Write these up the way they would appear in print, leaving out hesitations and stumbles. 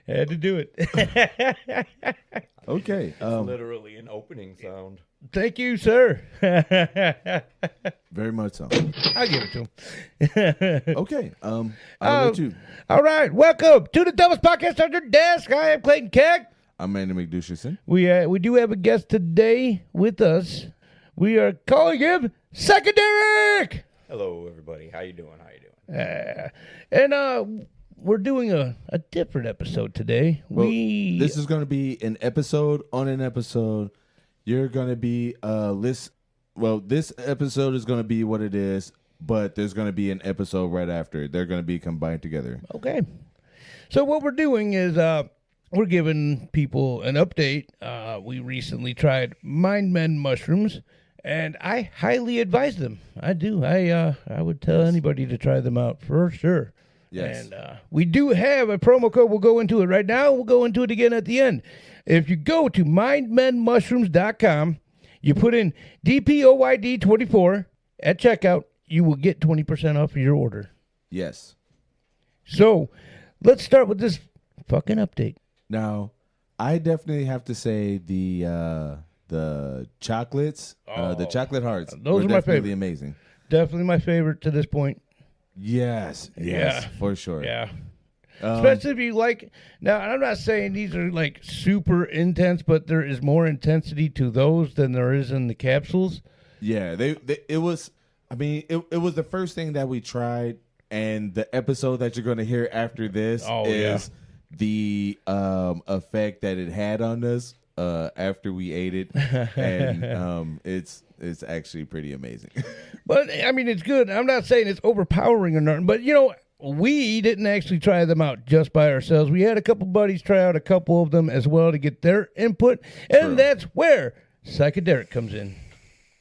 Had to do it. Okay. Literally an opening sound. Thank you, sir. Very much so. I'll give it to him. Okay. I'll let you. All right. Welcome to the dumbest podcast on your desk. I am Clayton Keck. I'm Andy McDoucherson. We do have a guest today with us. We are calling him Psychedelic. Hello, everybody. How you doing? We're doing a different episode today. Well, this is going to be an episode on an episode. You're going to be this episode is going to be what it is, but there's going to be an episode right after. They're going to be combined together. Okay. So what we're doing is we're giving people an update. We recently tried Mind Men mushrooms, and I highly advise them. I do. I would tell anybody to try them out for sure. Yes. And we do have a promo code. We'll go into it right now. We'll go into it again at the end. If you go to mindmenmushrooms.com, you put in DPOYD24 at checkout, you will get 20% off of your order. Yes. So let's start with this fucking update. Now, I definitely have to say the chocolates, the chocolate hearts, those were are my definitely favorite. amazing. Definitely my favorite to this point. Yes, Yeah. for sure. Yeah. Especially if you like. Now, I'm not saying these are like super intense, but there is more intensity to those than there is in the capsules. Yeah, it was. I mean, it was the first thing that we tried, and the episode that you're going to hear after this is the effect that it had on us after we ate it, and it's actually pretty amazing. But I mean, it's good. I'm not saying it's overpowering or nothing, but you know, we didn't actually try them out just by ourselves. We had a couple buddies try out a couple of them as well to get their input, and True. that's where Psychedelic comes in.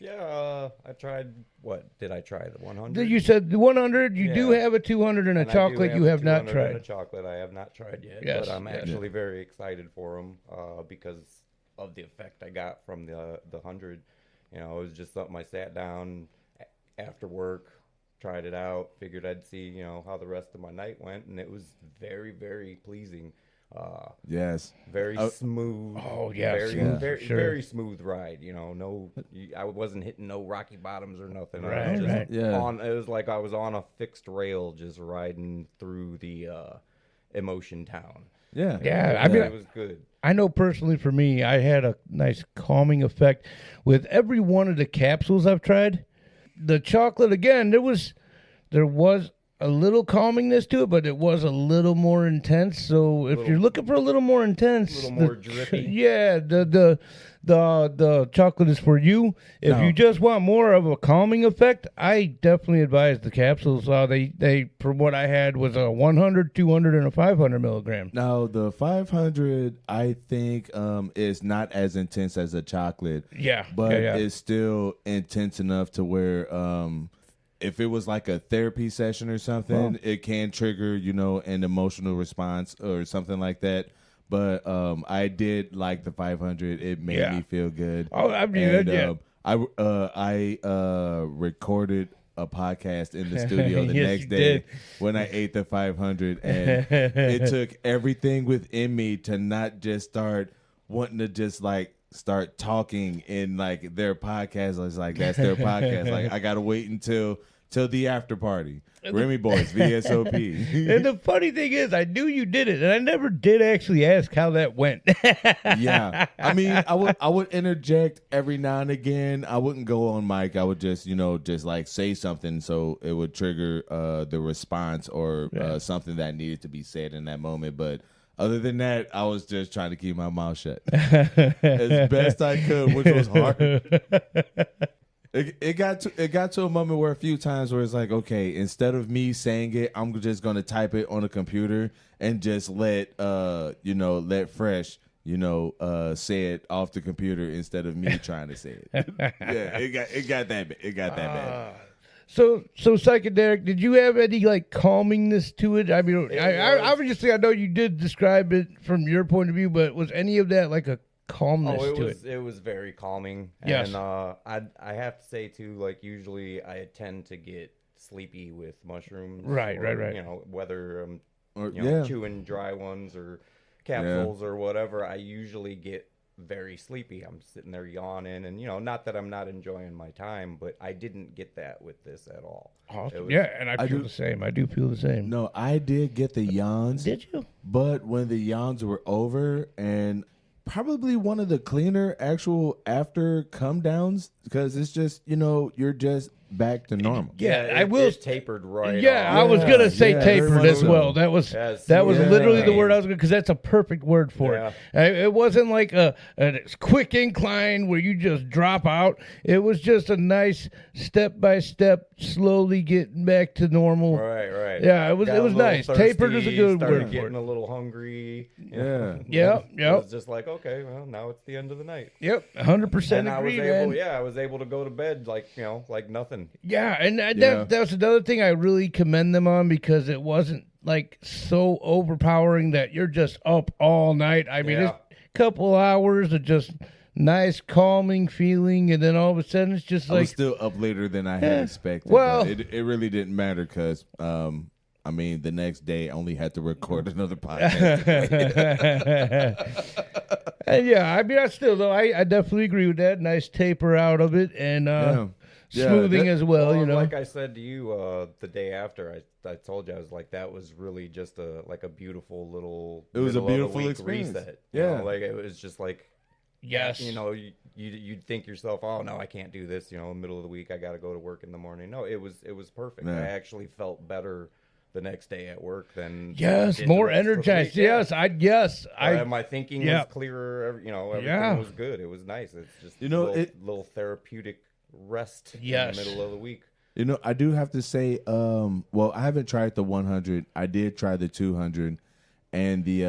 Yeah, I tried. What did I try? The 100. You said the 100. You do Yeah. have a 200 and a And I do chocolate. You a have not 200 tried. and a chocolate I have not tried yet. Yes, But I'm yes. actually very excited for them because of the effect I got from the 100. You know, it was just something I sat down after work, tried it out, figured I'd see, how the rest of my night went, and it was very, very pleasing. Yes. Very smooth. Oh, yeah, Very, smooth, very, sure. very smooth ride. I wasn't hitting no rocky bottoms or nothing. Right, I was just right. Yeah. it was like I was on a fixed rail, just riding through the emotion town. Yeah. Yeah, I mean, it was good. I know personally for me, I had a nice calming effect with every one of the capsules I've tried. The chocolate, again, there was a little calmingness to it, but it was a little more intense. So if you're looking for a little more intense, A little more drippy. Yeah, the chocolate is for you. If you just want more of a calming effect, I definitely advise the capsules. They from what I had was a 100, 200, and a 500 milligram. Now the 500, I think, is not as intense as a chocolate. Yeah, but yeah. it's still intense enough to where if it was like a therapy session or something, it can trigger, an emotional response or something like that. But I did like the 500. It made me feel good. Oh, I mean, and, I recorded a podcast in the studio the Yes, next you day did. when I ate the 500, and it took everything within me to not just start wanting to just like start talking in like their podcast. I was like, that's their podcast. Like I gotta wait until the after party. Remy Boys, VSOP. And the funny thing is, I knew you did it, and I never did actually ask how that went. Yeah, I mean, I would interject every now and again. I wouldn't go on mic. I would just just like say something so it would trigger the response or something that needed to be said in that moment. But other than that, I was just trying to keep my mouth shut as best I could, which was hard. It got to a moment where a few times where it's like, okay, instead of me saying it, I'm just gonna type it on a computer and just let Fresh say it off the computer instead of me trying to say it. Yeah, it got that bad. So Psychedelic, did you have any like calmingness to it? I mean, I obviously I know you did describe it from your point of view, but was any of that like a calmness to it? It was very calming. Yes. And I have to say too, like usually I tend to get sleepy with mushrooms. Right. You know, whether Or, you know, chewing dry ones or capsules or whatever, I usually get very sleepy. I'm sitting there yawning, and you know, not that I'm not enjoying my time, but I didn't get that with this at all. Awesome. Yeah, and I feel the same. I do feel the same. No, I did get the yawns. Did you? But when the yawns were over, and probably one of the cleaner actual after come downs, because it's just, you know, you're just back to normal. Yeah, I will. It tapered right. Yeah, off. I was gonna say tapered as so. well. That was literally the word I was gonna, because that's a perfect word for it. It wasn't like a quick incline where you just drop out. It was just a nice step by step, slowly getting back to normal. Right. Yeah, it was nice. Thirsty, Tapered is a good started word for getting it. a little hungry. Yeah. Yep. It was just like, okay, well, now it's the end of the night. Yep. 100% And agree, man. I was able to go to bed like, you know, like nothing. Yeah, and that's another thing I really commend them on, because it wasn't like so overpowering that you're just up all night. I mean, it's a couple hours of just nice calming feeling, and then all of a sudden it's just I like was still up later than I had expected. Well, but it really didn't matter because, I mean, the next day I only had to record another podcast. And yeah, I mean, I definitely agree with that. Nice taper out of it, and smoothing as well. You know, like I said to you the day after, I told you, I was like, that was really just a beautiful little. It was a middle of the beautiful week experience. Reset. Yeah, you know, like it was just like. Yes. You know, you'd think yourself, oh no, I can't do this. You know, middle of the week, I got to go to work in the morning. No, it was perfect. Yeah. I actually felt better the next day at work than more energized. Yes, my thinking was clearer. You know, everything was good. It was nice. It's just little therapeutic rest in the middle of the week. You know, I do have to say, well, I haven't tried the 100. I did try the 200. And he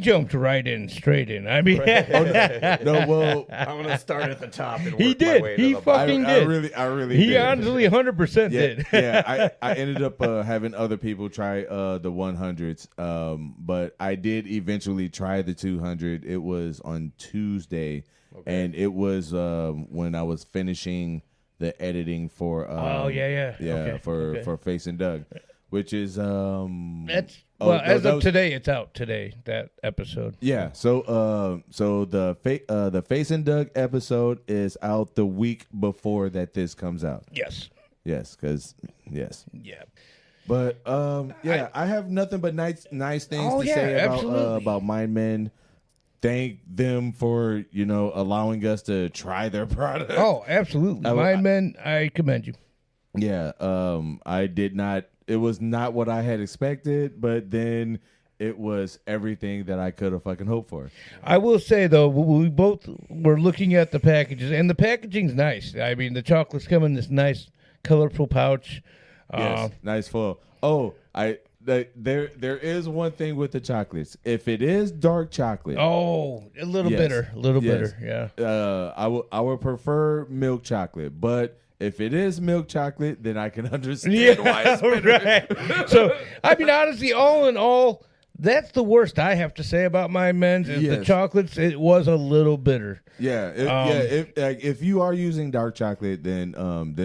jumped straight in. I mean, no, well, I'm gonna start at the top. And he work did. My way He to the fucking did. I really. He did. honestly 100% did. I ended up having other people try the 100s, but I did eventually try the 200. It was on Tuesday, and it was when I was finishing the editing for. For Face and Doug, which is that's. Well, as of today, it's out today, that episode. Yeah, so the Face and Doug episode is out the week before that this comes out. Yes. Yes, because yes. Yeah. But I have nothing but nice things to say about Mind Men. Thank them for, you know, allowing us to try their product. Oh, absolutely. Mind Men, I commend you. Yeah, I did not. It was not what I had expected, but then it was everything that I could have fucking hoped for. I will say, though, we both were looking at the packages, and the packaging's nice. I mean, the chocolates come in this nice, colorful pouch. Yes, nice foil. Oh, there is one thing with the chocolates. If it is dark chocolate, a little bitter, yeah. I would prefer milk chocolate, but. If it is milk chocolate, then I can understand why it's bitter. Right. So, I mean, honestly, all in all, that's the worst I have to say about my men's is the chocolates. It was a little bitter. Yeah, if you are using dark chocolate, then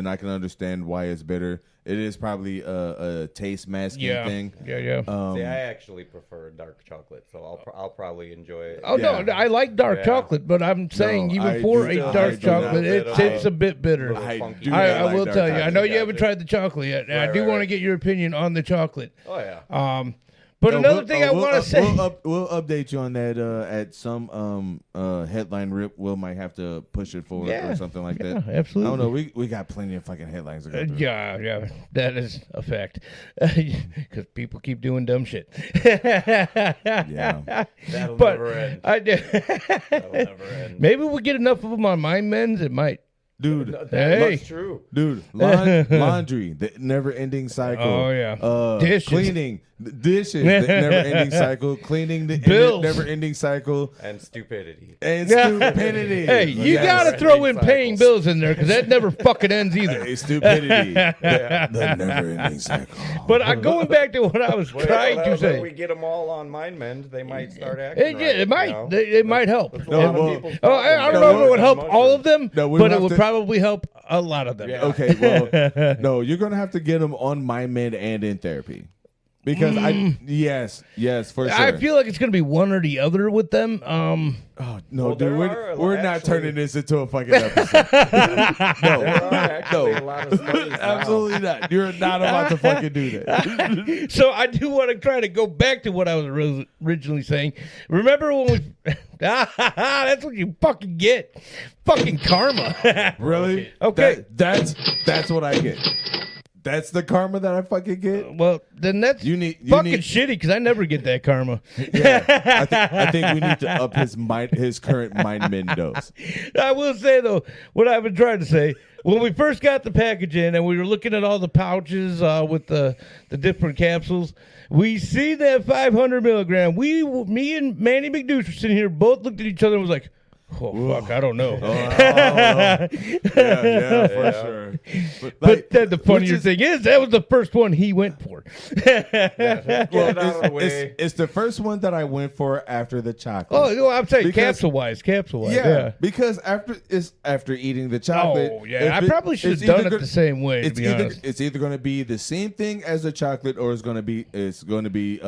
I can understand why it's bitter. It is probably a taste masking thing. Yeah. See, I actually prefer dark chocolate, so I'll probably enjoy it. Oh no, I like dark chocolate, but I'm saying even for a dark chocolate, it's a bit bitter. I will tell you. I know you haven't tried the chocolate yet, and I do want to get your opinion on the chocolate. Oh yeah. But another thing I want to say, we'll update you on that at some headline rip. We might have to push it forward or something like that. Absolutely. I don't know. We got plenty of fucking headlines to go through. Yeah, that is a fact. Because people keep doing dumb shit. That'll never end. That'll never end. Maybe we'll get enough of them on Mind Men's. It might. Dude, that's true. Dude, laundry, the never-ending cycle. Oh yeah, cleaning, Dishes, the never-ending cycle. Cleaning, the Bills. never-ending cycle. And stupidity. And stupidity. Hey, you gotta throw in paying bills in there because that never fucking ends either. Hey, stupidity. The never-ending cycle. But going back to what I was trying to say, we get them all on MindMend, they might start acting. it might. You know? It might help. That's a lot of people's I don't problem. know if it would help all of them, No, we but it have would to- probably help a lot of them. Yeah. Okay, well, no, you're gonna have to get them on MindMed and in therapy because yes, for sure. I feel like it's gonna be one or the other with them. Oh no, Well, dude, there are we're not actually- turning this into a fucking episode. There are actually a lot of studies now. Absolutely not. You're not about to fucking do that. So I do want to try to go back to what I was originally saying. Remember when we? That's what you fucking get. Fucking karma. Really? Okay. That's what I get. That's the karma that I fucking get. Well, then that's You need fucking shitty because I never get that karma. Yeah, I think we need to up his current MindMed dose. I will say though, what I've been trying to say, when we first got the package in and we were looking at all the pouches with the different capsules, we see that 500 milligram. Me and Manny McDouche were sitting here, both looked at each other and was like, oh, fuck, I don't know. Yeah, for sure. But then the funnier which is- thing is, that was the first one he went for. Get it out of the way. It's the first one that I went for after the chocolate. Oh, no, I'm saying Because- capsule wise. Yeah, because after eating the chocolate. Oh, yeah. if I probably should it's have done either it the same way, to be honest. It's either going to be the same thing as the chocolate, or it's going to be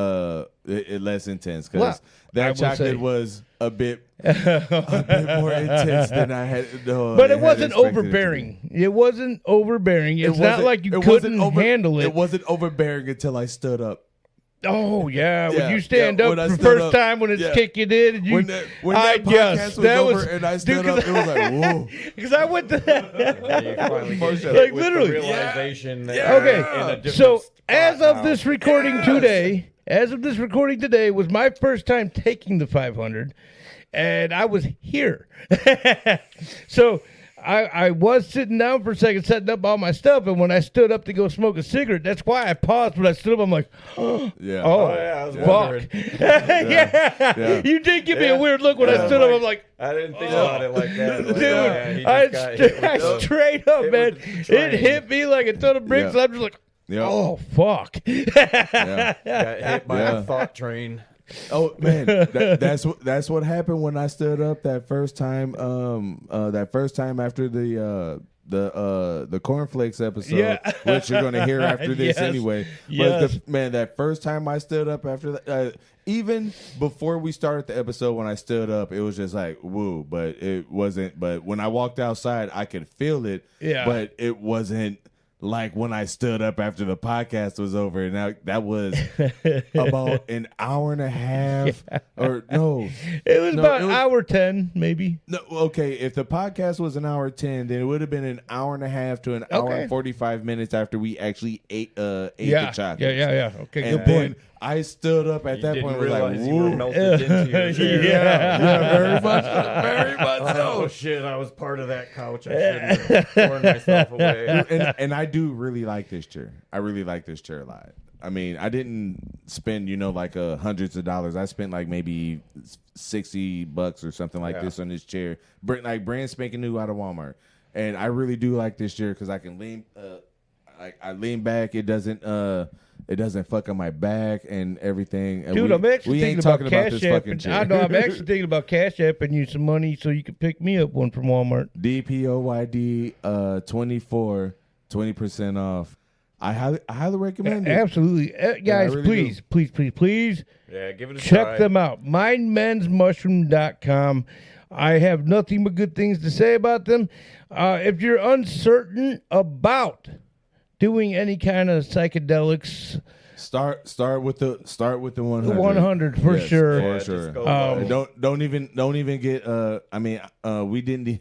less intense because Well, I that will chocolate say- was a bit more intense than I had. But it wasn't overbearing. It wasn't overbearing. It's not like you couldn't handle it. It wasn't overbearing until I stood up. Oh yeah, when Yeah, you stand yeah, up when I the stood first up, time when it's yeah. kicking in, and you, When that podcast was over and I stood up, it was like, whoa. because I went to You finally get Like, with literally. the realization that Yeah. you're okay. in a different So spot as of now. this recording today, was my first time taking the 500, and I was here. So I was sitting down for a second, setting up all my stuff, and when I stood up to go smoke a cigarette, that's why I paused. When I stood up, I'm like, Yeah. oh, yeah, I was fuck. wondering. Yeah. You did give me a weird look when I stood up. I'm like, I didn't think about it like that. Like, dude, yeah, he I just got hit with the- straight up, hit man. with the It train. hit me like a ton of bricks. Yeah. And I'm just like, Yeah. oh, fuck. Yeah. got hit by Yeah. a thought train. Oh man, that's what happened when I stood up that first time. That first time after the cornflakes episode, Yeah. which you're gonna hear after this Yes. anyway. Yes. But man, that first time I stood up after that, even before we started the episode, when I stood up, it was just like woo. But it wasn't. But when I walked outside, I could feel it. Yeah. But it wasn't like when I stood up after the podcast was over. And that was about an hour and a half, or no. It was No, about it was- hour 10, maybe. No, okay. If the podcast was an hour 10, then it would have been an hour and a half to an hour Okay. and 45 minutes after we actually ate the Yeah. chocolate. Yeah. Okay, And good then point. I stood up at You that didn't point. Was like, realize you were woo. melted into your chair. Yeah. very much, very much Oh so. shit! I was part of that couch. I shouldn't have torn myself away. And I do really like this chair. I really like this chair a lot. I mean, I didn't spend, like hundreds of dollars. I spent like maybe $60 or something like Yeah. this on this chair, like brand spanking new out of Walmart. And I really do like this chair because I can lean. I lean back. It doesn't fuck up my back and everything. And Dude, I'm actually we thinking ain't about talking about Cash this App. fucking And, chair. I know, I'm actually thinking about Cash App and you some money so you can pick me up one from Walmart. DPOYD 24, 20% off. I highly recommend it. Absolutely. Guys, really please Yeah, give it a check try. them out. mindmensmushroom.com. I have nothing but good things to say about them. If you're uncertain about doing any kind of psychedelics, Start with the 100. 100 for Yes, sure. For Yeah, sure. just go Don't even get. We didn't.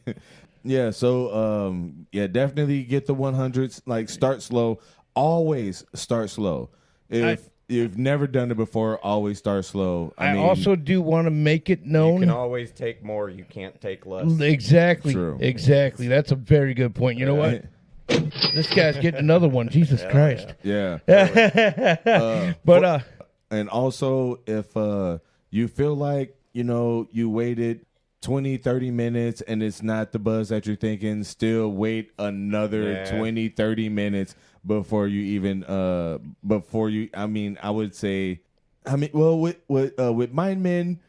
Yeah. So definitely get the 100s. Like start slow. Always start slow. If you've never done it before, always start slow. I mean, also do want to make it You known. can always take more. You can't take less. Exactly. True. Exactly. That's a very good point. You know what? This guy's getting another one. Jesus Christ. Yeah. But And also, if you feel like, you waited 20, 30 minutes and it's not the buzz that you're thinking, still wait another 20, 30 minutes before you even, I would say, well, with Mind Men,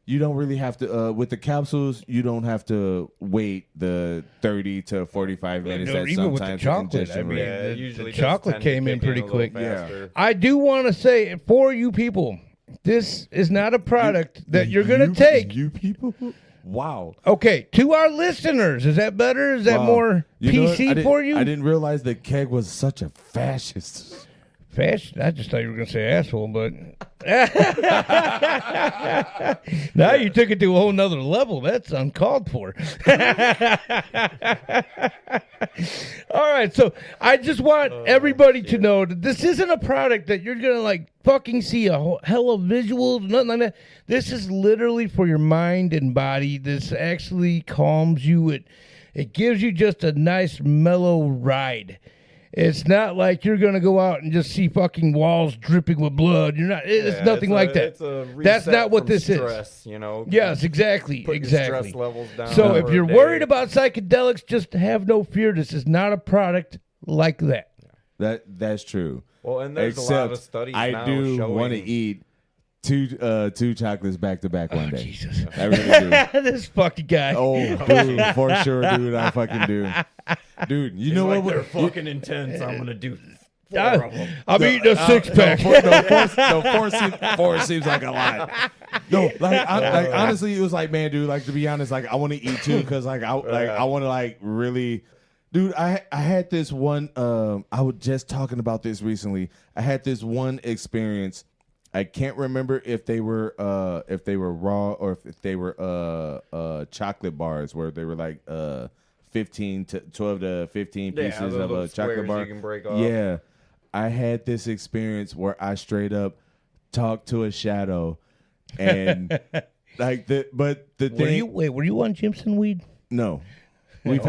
you don't really have to, with the capsules, you don't have to wait the 30 to 45 minutes. No, that even with the sometimes chocolate, I mean, usually the does chocolate tend to came in kick pretty a little quick. faster. I do want to say, for you people, this is not a product that you're going to take. You people? Wow. Okay, to our listeners, is that better? Is that Wow. more You know what? PC for you? I didn't realize that Keg was such a fascist. Fashion? I just thought you were going to say asshole, but now you took it to a whole nother level. That's uncalled for. All right, so I just want everybody to know that this isn't a product that you're going to like fucking see a whole hell of visuals, nothing like that. This is literally for your mind and body. This actually calms you. It gives you just a nice mellow ride. It's not like you're going to go out and just see fucking walls dripping with blood. You're not. It's nothing like that. That's not what this stress, is. Yes, exactly. Put Exactly. Stress levels down So if for a you're day. worried about psychedelics, just have no fear. This is not a product like that. That's true. Well, and there's Except a lot of studies I now do showing want to eat two chocolates back to back one day. Jesus. I really do. This fucking guy. Oh, dude, for sure, dude. I fucking do. Dude, you know like, what? they're fucking intense. I'm gonna do 4 of them. I'm eating a six pack. Four seems like a lot. No, like honestly, it was like, man, dude, like to be honest, like I want to eat two because I want to like really, dude. I had this one. I was just talking about this recently. I had this one experience. I can't remember if they were raw or if they were chocolate bars where they were like 12 to 15 pieces the of a little chocolate squares bar. you can break off. Yeah. I had this experience where I straight up talked to a shadow and like the thing Were you on Jimson weed? no. It's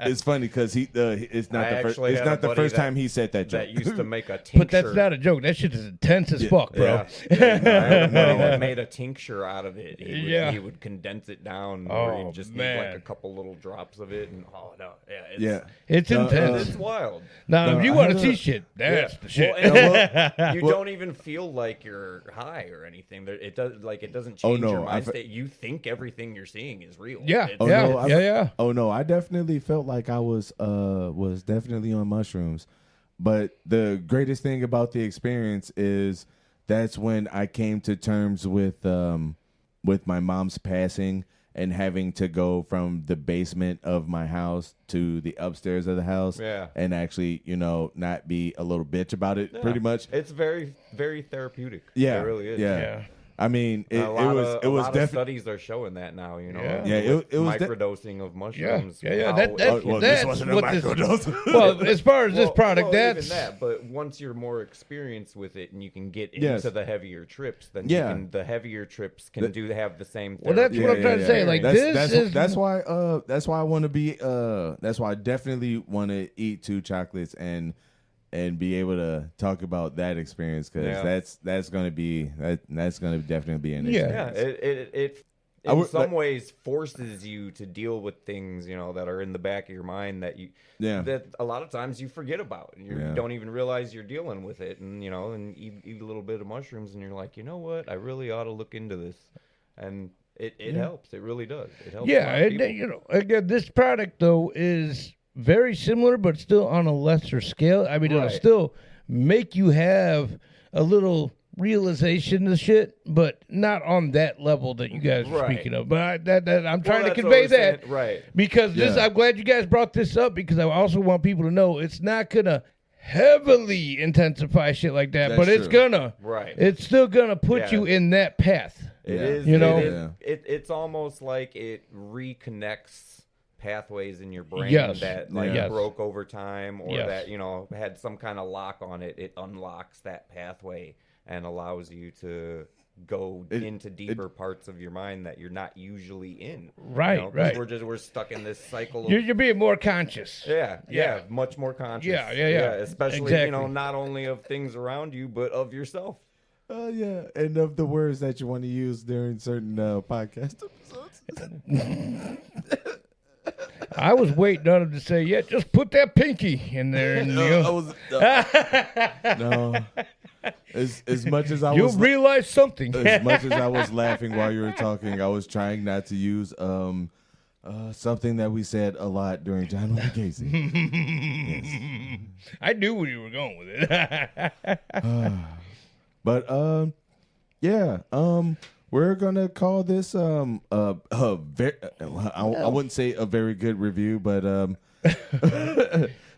It's funny because it's not I the first actually it's had not a the buddy first time he said that joke. that used to make a tincture. But that's not a joke. That shit is intense as fuck, bro. Yeah. I had a buddy that made a tincture out of it. He would condense it down. Where Oh, he'd just man. need like a couple little drops of it, and It's intense. it's wild. Now, if you I want to had see a- shit, that's the shit. Well, and you don't even feel like you're high or anything. It doesn't change no, your mind I've- state. You think everything you're seeing is real. Yeah, It's- yeah. Oh no, I definitely felt like I was definitely on mushrooms. But the greatest thing about the experience is that's when I came to terms with my mom's passing and having to go from the basement of my house to the upstairs of the house. Yeah. And actually, not be a little bitch about it, Yeah. pretty much. It's very, very therapeutic. Yeah. It really is. Yeah. I mean, it A lot was of definitely. studies are showing that now. Yeah. Yeah, with it was microdosing of mushrooms. Yeah. how That's this wasn't a what this. microdose. Well, as far as this product, even that's that. But once you're more experienced with it and you can get Yes. into the heavier trips, then Yeah. the heavier trips can have the same. Well, that's what I'm trying to say. Like, that's why I want to be that's why I definitely want to eat two chocolates and be able to talk about that experience because Yeah. that's gonna definitely be an Yeah. experience. It I in would- some like- ways forces you to deal with things that are in the back of your mind that a lot of times you forget about. You Yeah. don't even realize you're dealing with it, and and eat a little bit of mushrooms, and you're like, you know what, I really ought to look into this, and it helps. It really does. It helps. a lot of yeah. people. Again, this product though is very similar, but still on a lesser scale. I mean, it'll Right. still make you have a little realization of shit, but not on that level that you guys are Right. speaking of. But I'm trying to that's what convey I'm saying. that, Right. Because Yeah. I'm glad you guys brought this up because I also want people to know it's not gonna heavily intensify shit like that, That's but it's true. gonna. Right. It's still gonna put Yeah. you in that path. It Yeah. is, You know? it's almost like it reconnects pathways in your brain Yes. that Yes. broke over time or Yes. that had some kind of lock on it. It unlocks that pathway and allows you to go into deeper parts of your mind that you're not usually in. Right, right. We're stuck in this cycle. You're being more conscious. Yeah, much more conscious. Yeah. Especially, Exactly. not only of things around you, but of yourself. Yeah, and of the words that you want to use during certain podcast episodes. I was waiting on him to say, "Yeah, just put that pinky in there." And No. As much as I you'll was realize something. as much as I was laughing while you were talking, I was trying not to use something that we said a lot during John Wayne Gacy. I knew where you were going with it. But we're gonna call this I wouldn't say a very good review, but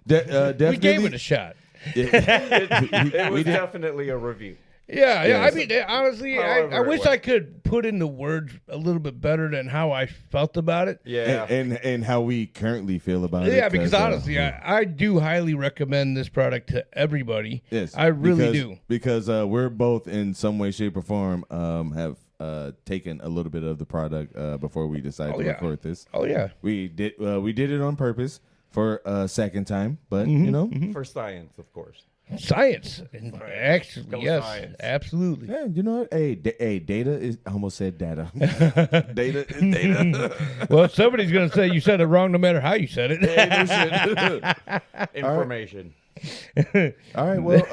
definitely We gave it a shot. It was definitely a review. Yeah. Yes. I mean, honestly, However I it wish went. I could put into words a little bit better than how I felt about it. Yeah. and how we currently feel about it. Yeah, because honestly, I do highly recommend this product to everybody. Yes, I really do. because we're both in some way, shape, or form have taken a little bit of the product before we decided to record this. Oh yeah, We did it on purpose for a second time, but you know, For science, of course. science. And actually, Go yes, science. absolutely. yeah, you know what? Hey, data is. I almost said data. Data is data. Well, somebody's gonna say you said it wrong, no matter how you said it. Hey, no shit. Information. All right, well,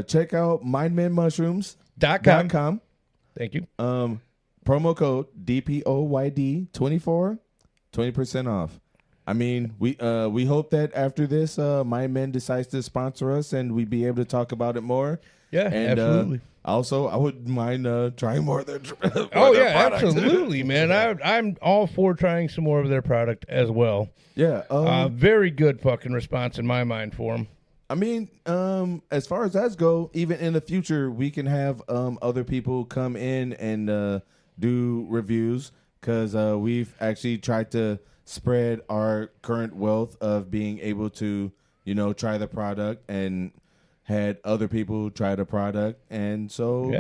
check out mindmanmushrooms.com. Thank you. Promo code DPOYD24, 20% off. I mean, we hope that after this, My Men decides to sponsor us and we'd be able to talk about it more. Yeah, And absolutely. also, I wouldn't mind trying more of their Oh their yeah, product. absolutely, man. I'm all for trying some more of their product as well. Yeah. Very good fucking response in my mind for them. I mean, as far as that go, even in the future, we can have other people come in and do reviews because we've actually tried to spread our current wealth of being able to, try the product and had other people try the product. And so,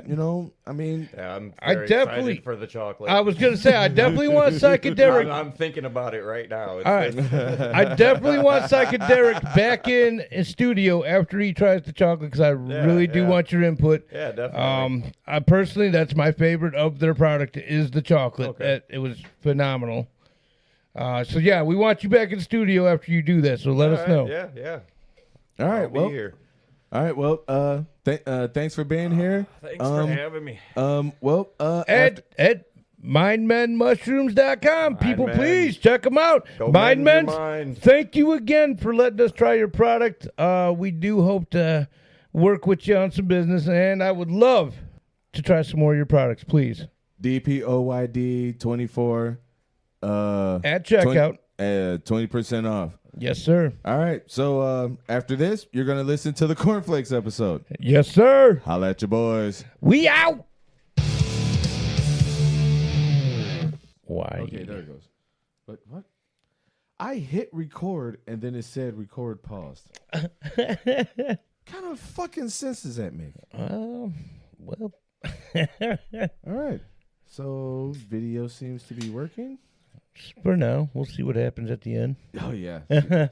I mean, Yeah, I'm I very definitely- excited for the chocolate. I was gonna say I definitely want Psychedelic. I'm thinking about it right now. All right, I definitely want Psychedelic back in studio after he tries the chocolate because I really do want your input. Yeah, definitely. I personally, that's my favorite of their product is the chocolate. Okay. It was phenomenal. So yeah, we want you back in studio after you do that. So let us know. Yeah. all right, I'll be well, here. all right, well, thanks for being here. Thanks for having me. At mindmenmushrooms.com. People, Men. please check them out. Go mend your Mindmen, mind. thank you again for letting us try your product. We do hope to work with you on some business, and I would love to try some more of your products, please. DPOYD24 At checkout. 20% off. Yes, sir. All right, so after this, you're gonna listen to the Cornflakes episode. Yes, sir. Holla at your boys. We out. Why? Okay, there it goes. But what? I hit record and then it said record paused. Kind of fucking sense does that make? Well. All right. So video seems to be working. For now, we'll see what happens at the end. Oh yeah.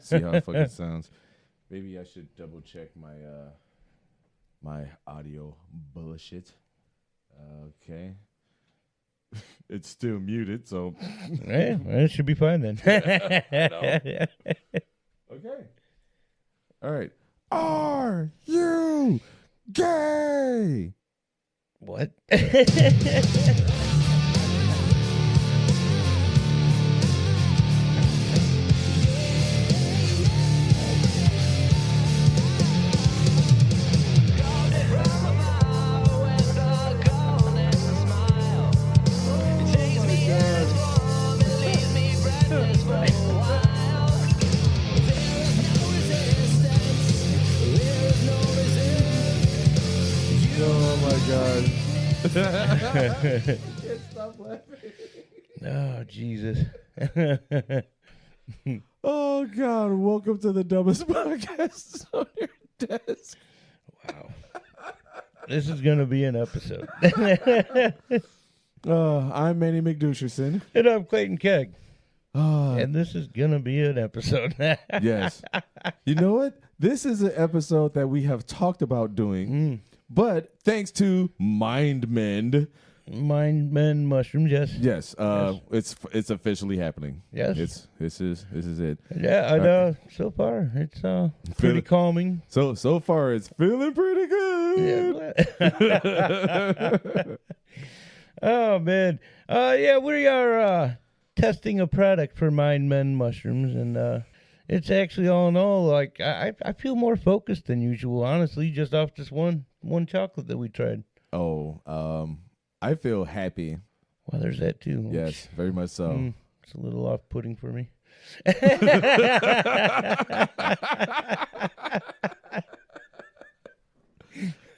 See how it fucking sounds. Maybe I should double check my my audio bullshit. Okay. It's still muted, so Yeah, it should be fine then. okay. All right. Are you gay? What? Oh my god. Can't stop laughing. Oh, Jesus. Oh god, welcome to the dumbest podcast on your desk. Wow. This is going to be an episode. I'm Manny McDoucherson. And I'm Clayton Kegg. Uh, And this is going to be an episode. yes. You know what? This is an episode that we have talked about doing, but thanks to Mind Mend. Mind Men Mushrooms, yes. Yes, it's officially happening. Yes. This is it. Yeah, and so far it's pretty calming. So far it's feeling pretty good. Yeah. Oh man. Yeah, we are testing a product for Mind Men Mushrooms, and it's actually all in all like I feel more focused than usual, honestly, just off this one chocolate that we tried. I feel happy. Well, there's that too. Yes, very much so. It's a little off-putting for me.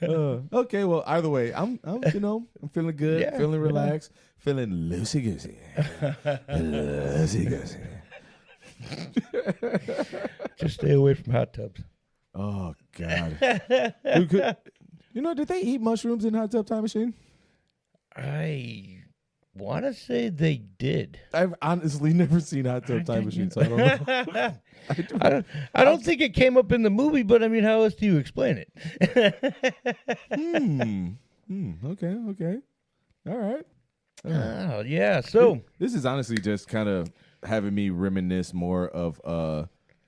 Okay, well, either way, I'm feeling good, Yeah, feeling relaxed, feeling loosey goosey, loosey goosey. Just stay away from hot tubs. Oh God! Did they eat mushrooms in Hot Tub Time Machine? I want to say they did. I've honestly never seen Hot Tub Time Machine, so I don't know. I don't think it came up in the movie, but I mean, how else do you explain it? Okay. All right. Oh, yeah. So This is honestly just kind of having me reminisce more of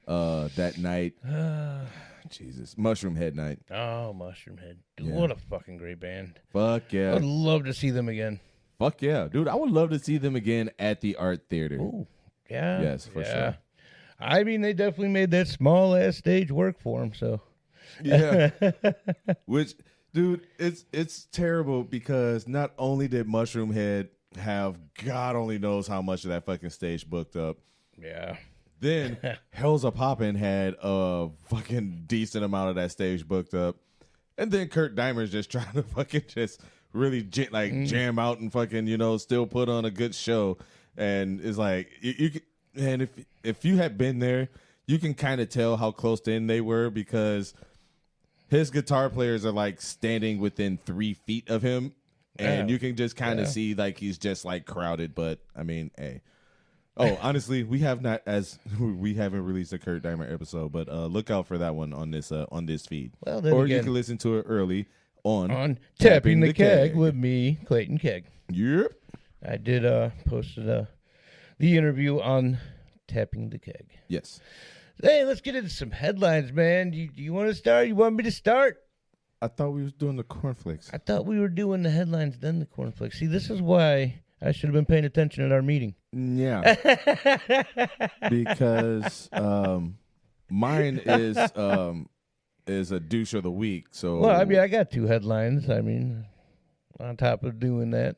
that night. Jesus, Mushroom Head night. Oh, Mushroom Head. Dude, Yeah. what a fucking great band. Fuck yeah. I'd love to see them again. Fuck yeah. Dude, I would love to see them again at the Art Theater. Ooh, yeah. Yes, for sure. I mean, they definitely made that small-ass stage work for them, so. Yeah. Which, dude, it's terrible because not only did Mushroom Head have God only knows how much of that fucking stage booked up. Yeah. Then Hell's a Poppin' had a fucking decent amount of that stage booked up. And then Kurt Dimer's just trying to fucking just really jam out and fucking, still put on a good show. And it's like, and if you had been there, you can kind of tell how close in they were because his guitar players are like standing within 3 feet of him. And you can just kind of see like he's just like crowded. But I mean, hey. Oh, honestly, we haven't released a Kurt Dimer episode, but look out for that one on this feed. Well, then or again, you can listen to it early on Tapping the Keg with me, Clayton Kegg. Yep. I did posted the interview on Tapping the Keg. Yes. Hey, let's get into some headlines, man. Do you want to start? You want me to start? I thought we was doing the cornflakes. I thought we were doing the headlines, then the cornflakes. See, this is why I should have been paying attention at our meeting. Yeah. Because mine is a douche of the week. So Well, I mean, I got 2 headlines. I mean, on top of doing that.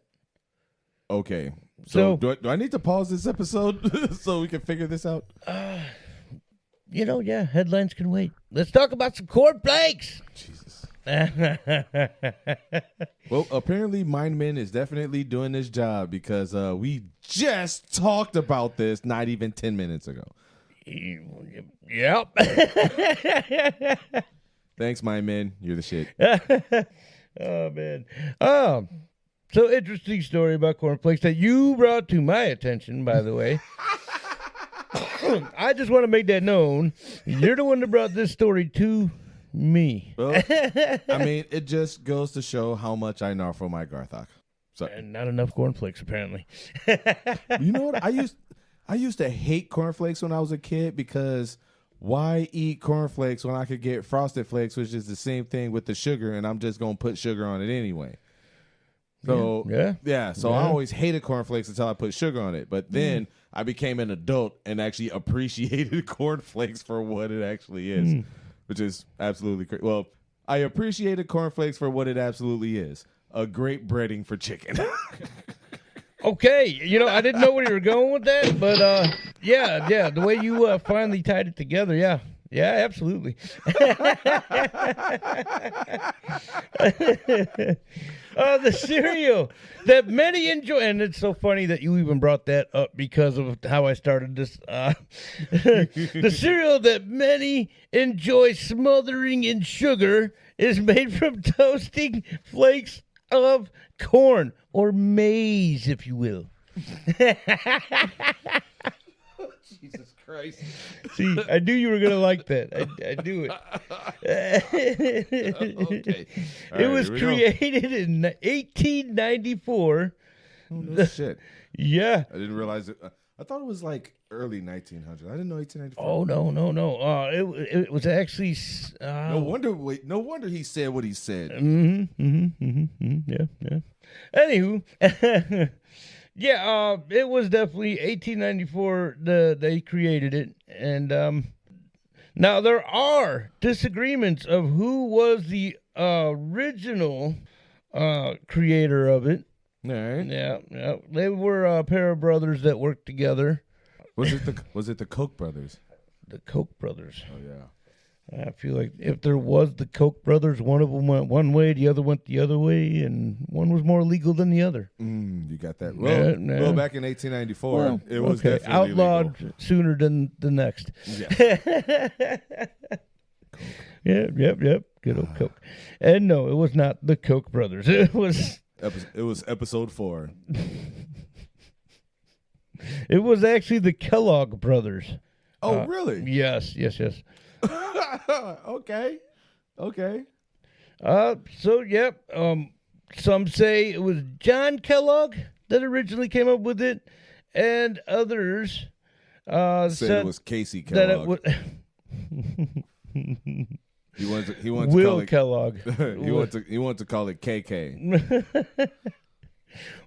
okay. So do I need to pause this episode so we can figure this out? Yeah, headlines can wait. Let's talk about some cornflakes. Jesus. Well, apparently Mindman is definitely doing this job because we just talked about this not even 10 minutes ago. Yep. Thanks, Mindman. You're the shit. Oh, man. So interesting story about cornflakes that you brought to my attention, by the way. I just want to make that known. You're the one that brought this story to me. Well, I mean, it just goes to show how much I know for my Garthok. So, And not enough cornflakes, apparently. you know what? I used to hate cornflakes when I was a kid because why eat cornflakes when I could get Frosted Flakes, which is the same thing with the sugar, and I'm just going to put sugar on it anyway. So, So I always hated cornflakes until I put sugar on it. But then I became an adult and actually appreciated cornflakes for what it actually is, which is absolutely crazy. Well, I appreciated cornflakes for what it absolutely is. A great breading for chicken. Okay, I didn't know where you were going with that, but yeah, the way you finally tied it together, yeah, absolutely. The cereal that many enjoy, and it's so funny that you even brought that up because of how I started this. The cereal that many enjoy smothering in sugar is made from toasting flakes of corn or maize, if you will. Jesus Christ. See, I knew you were going to like that. I knew it. Okay. All It right, was here we go. created in 1894. Oh, no shit. Yeah. I didn't realize it. I thought it was like early 1900s. I didn't know 1894. Oh, no. It was actually... No wonder he said what he said. Yeah. Anywho... Yeah, it was definitely 1894 they created it. And now there are disagreements of who was the original creator of it. All right. Yeah. They were a pair of brothers that worked together. Was it the Koch brothers? The Koch brothers. Oh yeah. I feel like if there was the Koch brothers, one of them went one way, the other went the other way, and one was more legal than the other. You got that. Yeah, Well, back in 1894, Well, it was okay. definitely outlawed legal. sooner than the next. Yeah. Yep. Good old Coke. And no, it was not the Koch brothers. It was episode 4. it was actually the Kellogg brothers. Oh, really? Yes. Okay. So yep. Some say it was John Kellogg that originally came up with it, and others Said it was Casey that Kellogg. it was He wanted to Will call it, Kellogg. he wanted to call it KK.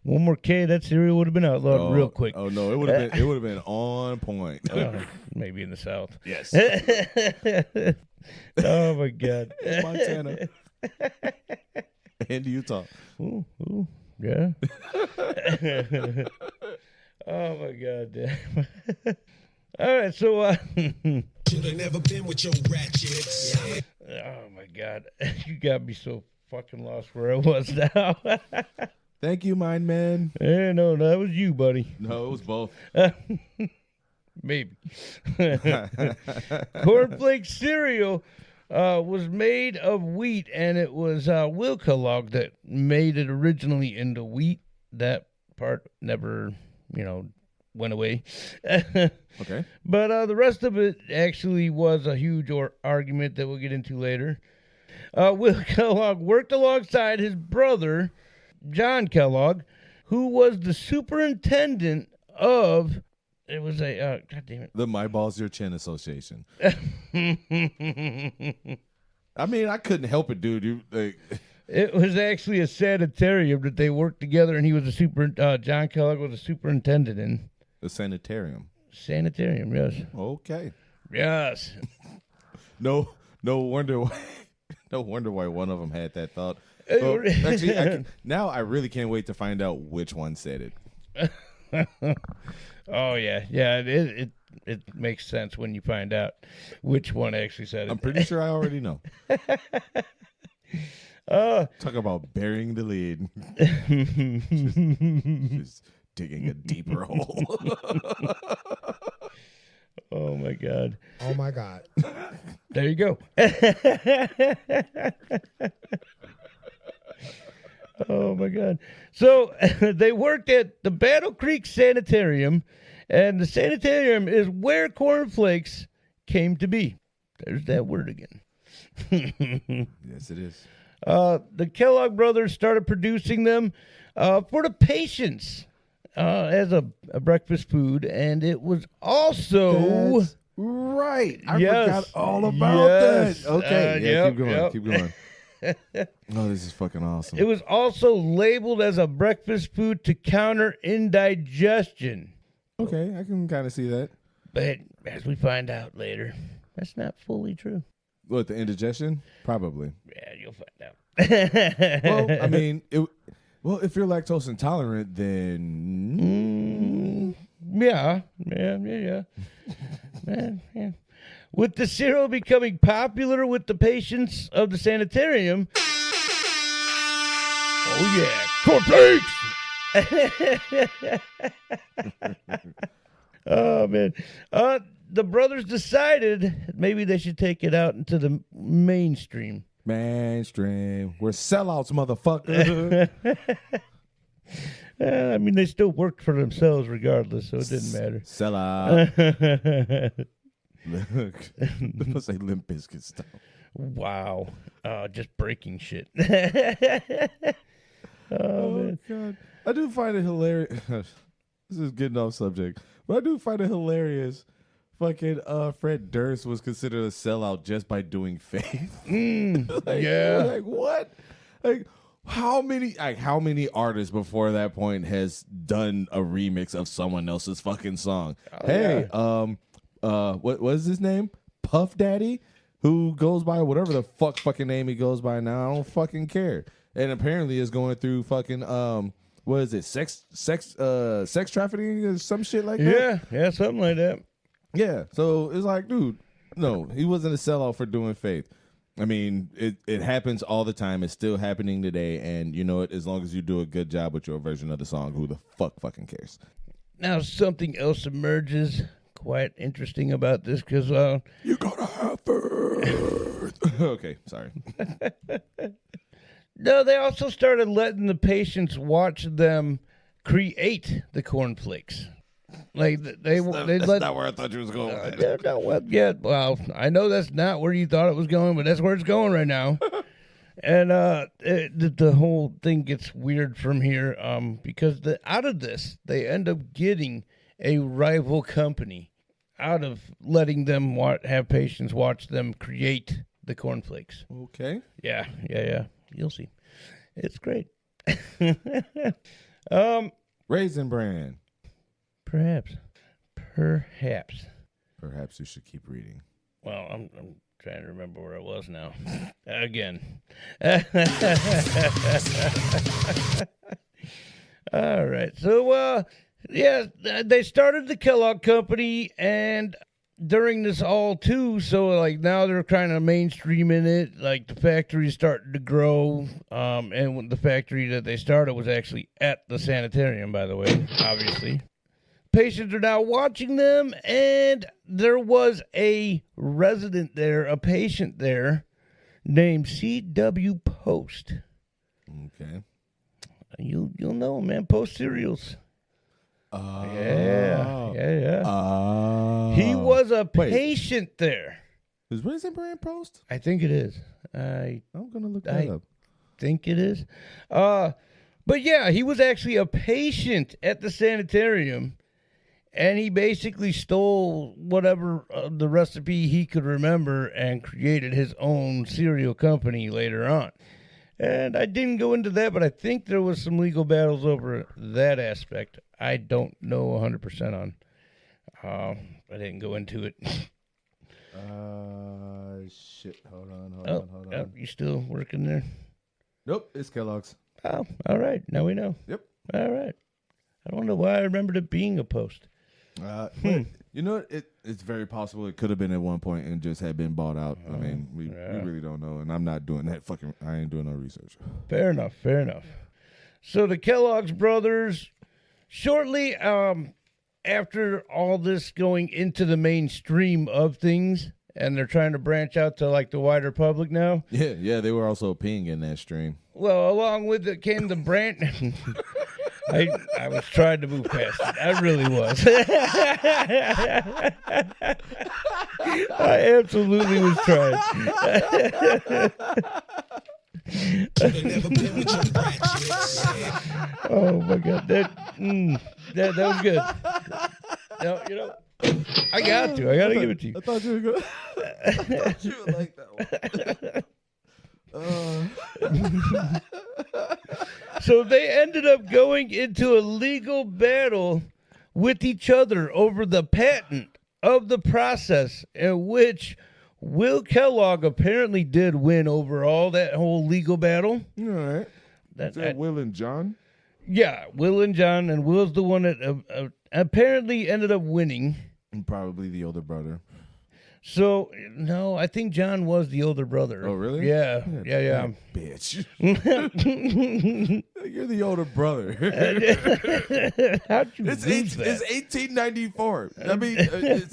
One more K, that cereal would have been outlawed real quick. Oh no, it would have been on point. Maybe in the South. Yes. Oh my God. Montana. And Utah. Ooh, yeah. Oh my God. All right, so Should have never been with your ratchets. oh my God. You got me so fucking lost where I was now. Thank you, Mind Man. No, that was you, buddy. No, it was both. Maybe. Cornflake cereal was made of wheat, and it was Will Kellogg that made it originally into wheat. That part never, went away. Okay. But the rest of it actually was a huge argument that we'll get into later. Will Kellogg worked alongside his brother, John Kellogg, who was the superintendent of... It was a... God damn it. The My Balls Your Chin Association. I mean, I couldn't help it, dude. It was actually a sanitarium that they worked together, and he was John Kellogg was a superintendent in. The sanitarium. Sanitarium, yes. Okay. Yes. No wonder why. No wonder why one of them had that thought. Well, actually, now I really can't wait to find out which one said it. Oh yeah. It makes sense when you find out which one actually said it. I'm pretty sure I already know. Talk about burying the lead. Just digging a deeper hole. Oh my God. Oh my God. There you go. Oh my God. So they worked at the Battle Creek Sanitarium, and the sanitarium is where cornflakes came to be. There's that word again. Yes, it is. The Kellogg brothers started producing them for the patients as a breakfast food, and it was also... That's right. I Yes. forgot all about Yes. that. Okay. Keep going. Yep. Oh, this is fucking awesome. It was also labeled as a breakfast food to counter indigestion. Okay, I can kind of see that. But as we find out later, that's not fully true. What, the indigestion? Probably. Yeah, you'll find out. Well, I mean, if you're lactose intolerant, then Yeah. Yeah. With the cereal becoming popular with the patients of the sanitarium, Oh yeah, cornflakes. Oh man. The brothers decided maybe they should take it out into the mainstream. Mainstream. We're sellouts, motherfucker. I mean, they still worked for themselves regardless, so it didn't matter. Sellout. Let's say Limp Bizkit style. Wow. Just breaking shit. Oh, God. I do find it hilarious. This is getting off subject. But I do find it hilarious. Fucking Fred Durst was considered a sellout just by doing Faith. Yeah. Like what? Like how many artists before that point has done a remix of someone else's fucking song? What was his name? Puff Daddy, who goes by whatever the fucking name he goes by now. I don't fucking care. And apparently is going through fucking what is it? Sex trafficking or some shit like that? Yeah, something like that. Yeah. So it's like, dude, no, he wasn't a sellout for doing Faith. I mean, it happens all the time. It's still happening today. And you know what? As long as you do a good job with your version of the song, who the fuck fucking cares? Now, something else emerges quite interesting about this because you gotta have faith. Okay, sorry. No, they also started letting the patients watch them create the cornflakes. Like That's not where I thought you was going with that. Well, I know that's not where you thought it was going, but that's where it's going right now. And the whole thing gets weird from here because out of this, they end up getting a rival company out of letting them have patients watch them create the cornflakes. Okay. Yeah. You'll see. It's great. Raisin Bran. Perhaps. Perhaps you should keep reading. Well, I'm trying to remember where I was now. Again. All right. So, they started the Kellogg Company, and during this all too, so like now they're kind of mainstreaming it. Like the factory's starting to grow, and when the factory that they started was actually at the sanitarium, by the way, obviously. Patients are now watching them, and there was a resident there, a patient there, named C.W. Post. Okay. You'll know him, man. Post cereals. Yeah. He was a patient there. Is Raisin Bran Post? I think it is. I'm gonna look that up. Think it is. But yeah, he was actually a patient at the sanitarium, and he basically stole whatever the recipe he could remember and created his own cereal company later on. And I didn't go into that, but I think there was some legal battles over that aspect. I don't know 100% on. I didn't go into it. Shit. Hold on. You still working there? Nope, it's Kellogg's. Oh, all right. Now we know. Yep. All right. I don't know why I remembered it being a Post. You know, it's very possible it could have been at one point and just had been bought out. I mean, we really don't know, and I'm not doing that I ain't doing no research. Fair enough. So the Kellogg's brothers, shortly after all this going into the mainstream of things, and they're trying to branch out to like the wider public now. Yeah, they were also peeing in that stream. Well, along with it came the branch. I was trying to move past it. I really was. I absolutely was trying. Oh my God, that was good. No, I gotta give it to you. I thought you were good. I thought you would like that one. So they ended up going into a legal battle with each other over the patent of the process, in which Will Kellogg apparently did win overall that whole legal battle. All right. Is that Will and John? Yeah, Will and John, and Will's the one that apparently ended up winning. And probably the older brother. So, no, I think John was the older brother. Oh, really? Yeah. Bitch. You're the older brother. How'd you It's lose that? 1894. I mean, it's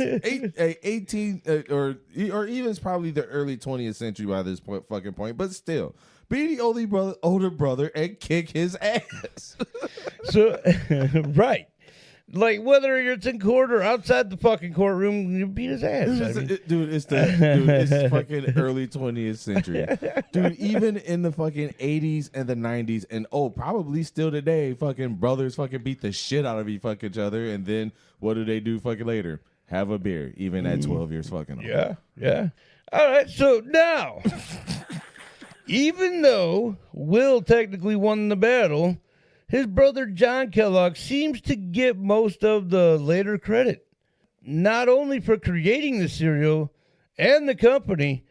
18 or even it's probably the early 20th century by this fucking point. But still, be the older brother and kick his ass. So, right. Like, whether it's in court or outside the fucking courtroom, you beat his ass. It's fucking early 20th century. Dude, even in the fucking 80s and the 90s, and probably still today, fucking brothers fucking beat the shit out of each other, and then what do they do fucking later? Have a beer, even at 12 years fucking old. Yeah. All right, so now, even though Will technically won the battle, his brother John Kellogg seems to get most of the later credit, not only for creating the cereal and the company,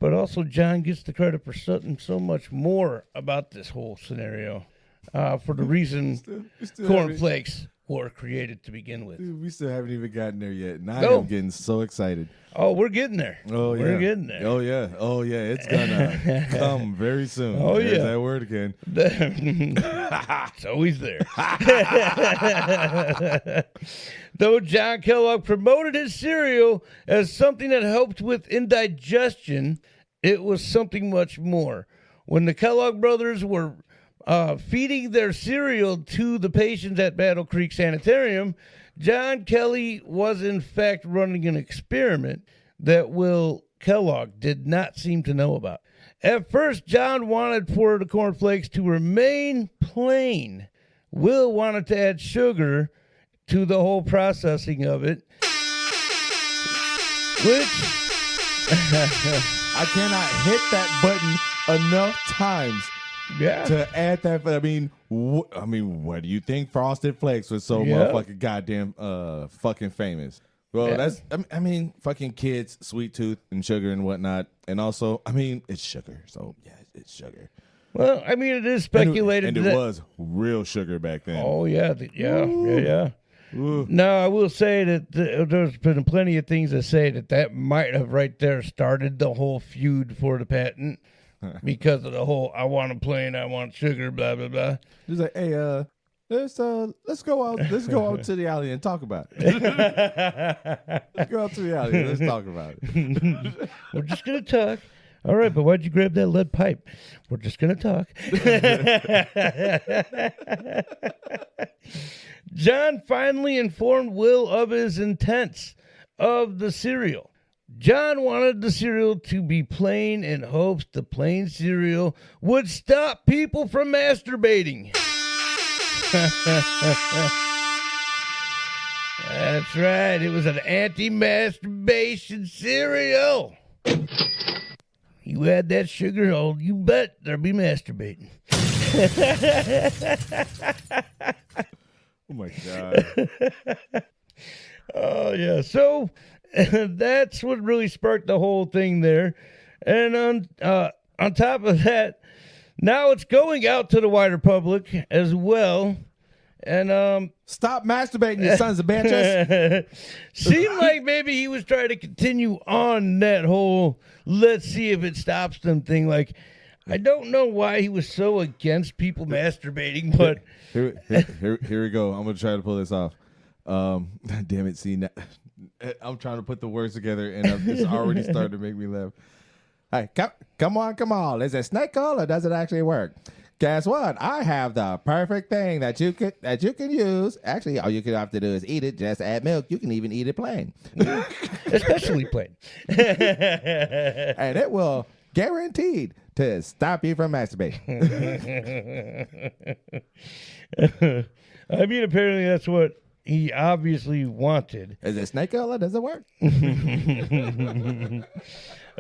but also John gets the credit for something so much more about this whole scenario, for the reason Corn Flakes were created to begin with. Dude, we still haven't even gotten there yet, and I No. am getting so excited. Oh, we're getting there. Oh, yeah. We're getting there. Oh, yeah. It's gonna come very soon. Oh, There's yeah. that word again. It's always there. Though John Kellogg promoted his cereal as something that helped with indigestion, it was something much more. When the Kellogg brothers were feeding their cereal to the patients at Battle Creek Sanitarium, John Kelly was in fact running an experiment that Will Kellogg did not seem to know about. At first, John wanted for the cornflakes to remain plain. Will wanted to add sugar to the whole processing of it, which I cannot hit that button enough times to add that. I mean, what do you think Frosted Flakes was so motherfucking goddamn fucking famous? Well, that's I mean, fucking kids, sweet tooth and sugar and whatnot, and also, I mean, it's sugar, so yeah, it's sugar. Well, I mean, it is speculated, and it was real sugar back then. Oh yeah, yeah. Now, I will say that there's been plenty of things that say that might have right there started the whole feud for the patent because of the whole I want it plain, I want sugar, blah blah blah. He's like, hey, let's go out to the alley and talk about it. Let's go out to the alley and let's talk about it. We're just gonna talk. All right, but why'd you grab that lead pipe? We're just gonna talk. John finally informed Will of his intents of the cereal. John wanted the cereal to be plain in hopes the plain cereal would stop people from masturbating. That's right, it was an anti-masturbation cereal. You add that sugar, you bet there'll be masturbating. Oh my God. Oh yeah, so that's what really sparked the whole thing there. And on top of that, now it's going out to the wider public as well. And stop masturbating, you sons of bitches. Seemed like maybe he was trying to continue on that whole let's see if it stops them thing. Like, I don't know why he was so against people masturbating, but here we go. I'm gonna try to pull this off. Damn it! See, I'm trying to put the words together, and it's already starting to make me laugh. Hey, come on! Is it snake oil or does it actually work? Guess what? I have the perfect thing that you can use. Actually, all you have to do is eat it. Just add milk. You can even eat it plain, especially plain, and it will guaranteed to stop you from masturbating. I mean, apparently that's what he obviously wanted. Is it snake oil or does it work?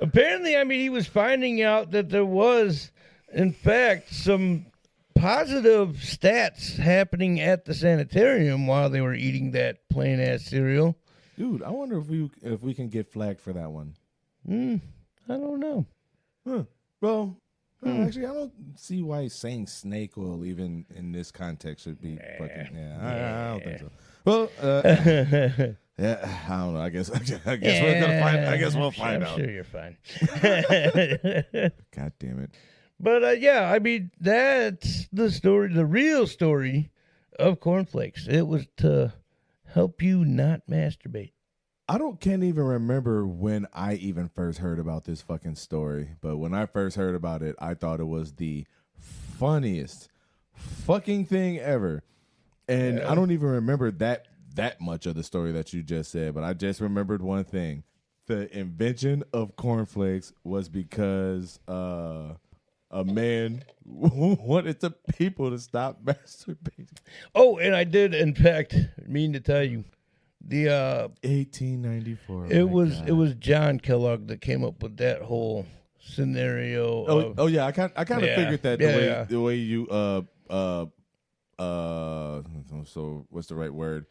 Apparently, I mean, he was finding out that there was, in fact, some positive stats happening at the sanitarium while they were eating that plain ass cereal. Dude, I wonder if we can get flagged for that one. I don't know. Huh. Well, actually, I don't see why saying snake oil even in this context should be fucking. Yeah, I don't think so. Well, yeah, I don't know. I guess we're gonna find. I guess we'll find out. I'm sure you're fine. God damn it. But yeah, I mean that's the story, the real story of cornflakes. It was to help you not masturbate. Can't even remember when I even first heard about this fucking story. But when I first heard about it, I thought it was the funniest fucking thing ever. And I don't even remember that much of the story that you just said. But I just remembered one thing: the invention of cornflakes was because a man wanted the people to stop masturbating. Oh, and I did, in fact, mean to tell you. The 1894. it was John Kellogg that came up with that whole scenario. Oh yeah, I kind of figured that the way you so what's the right word?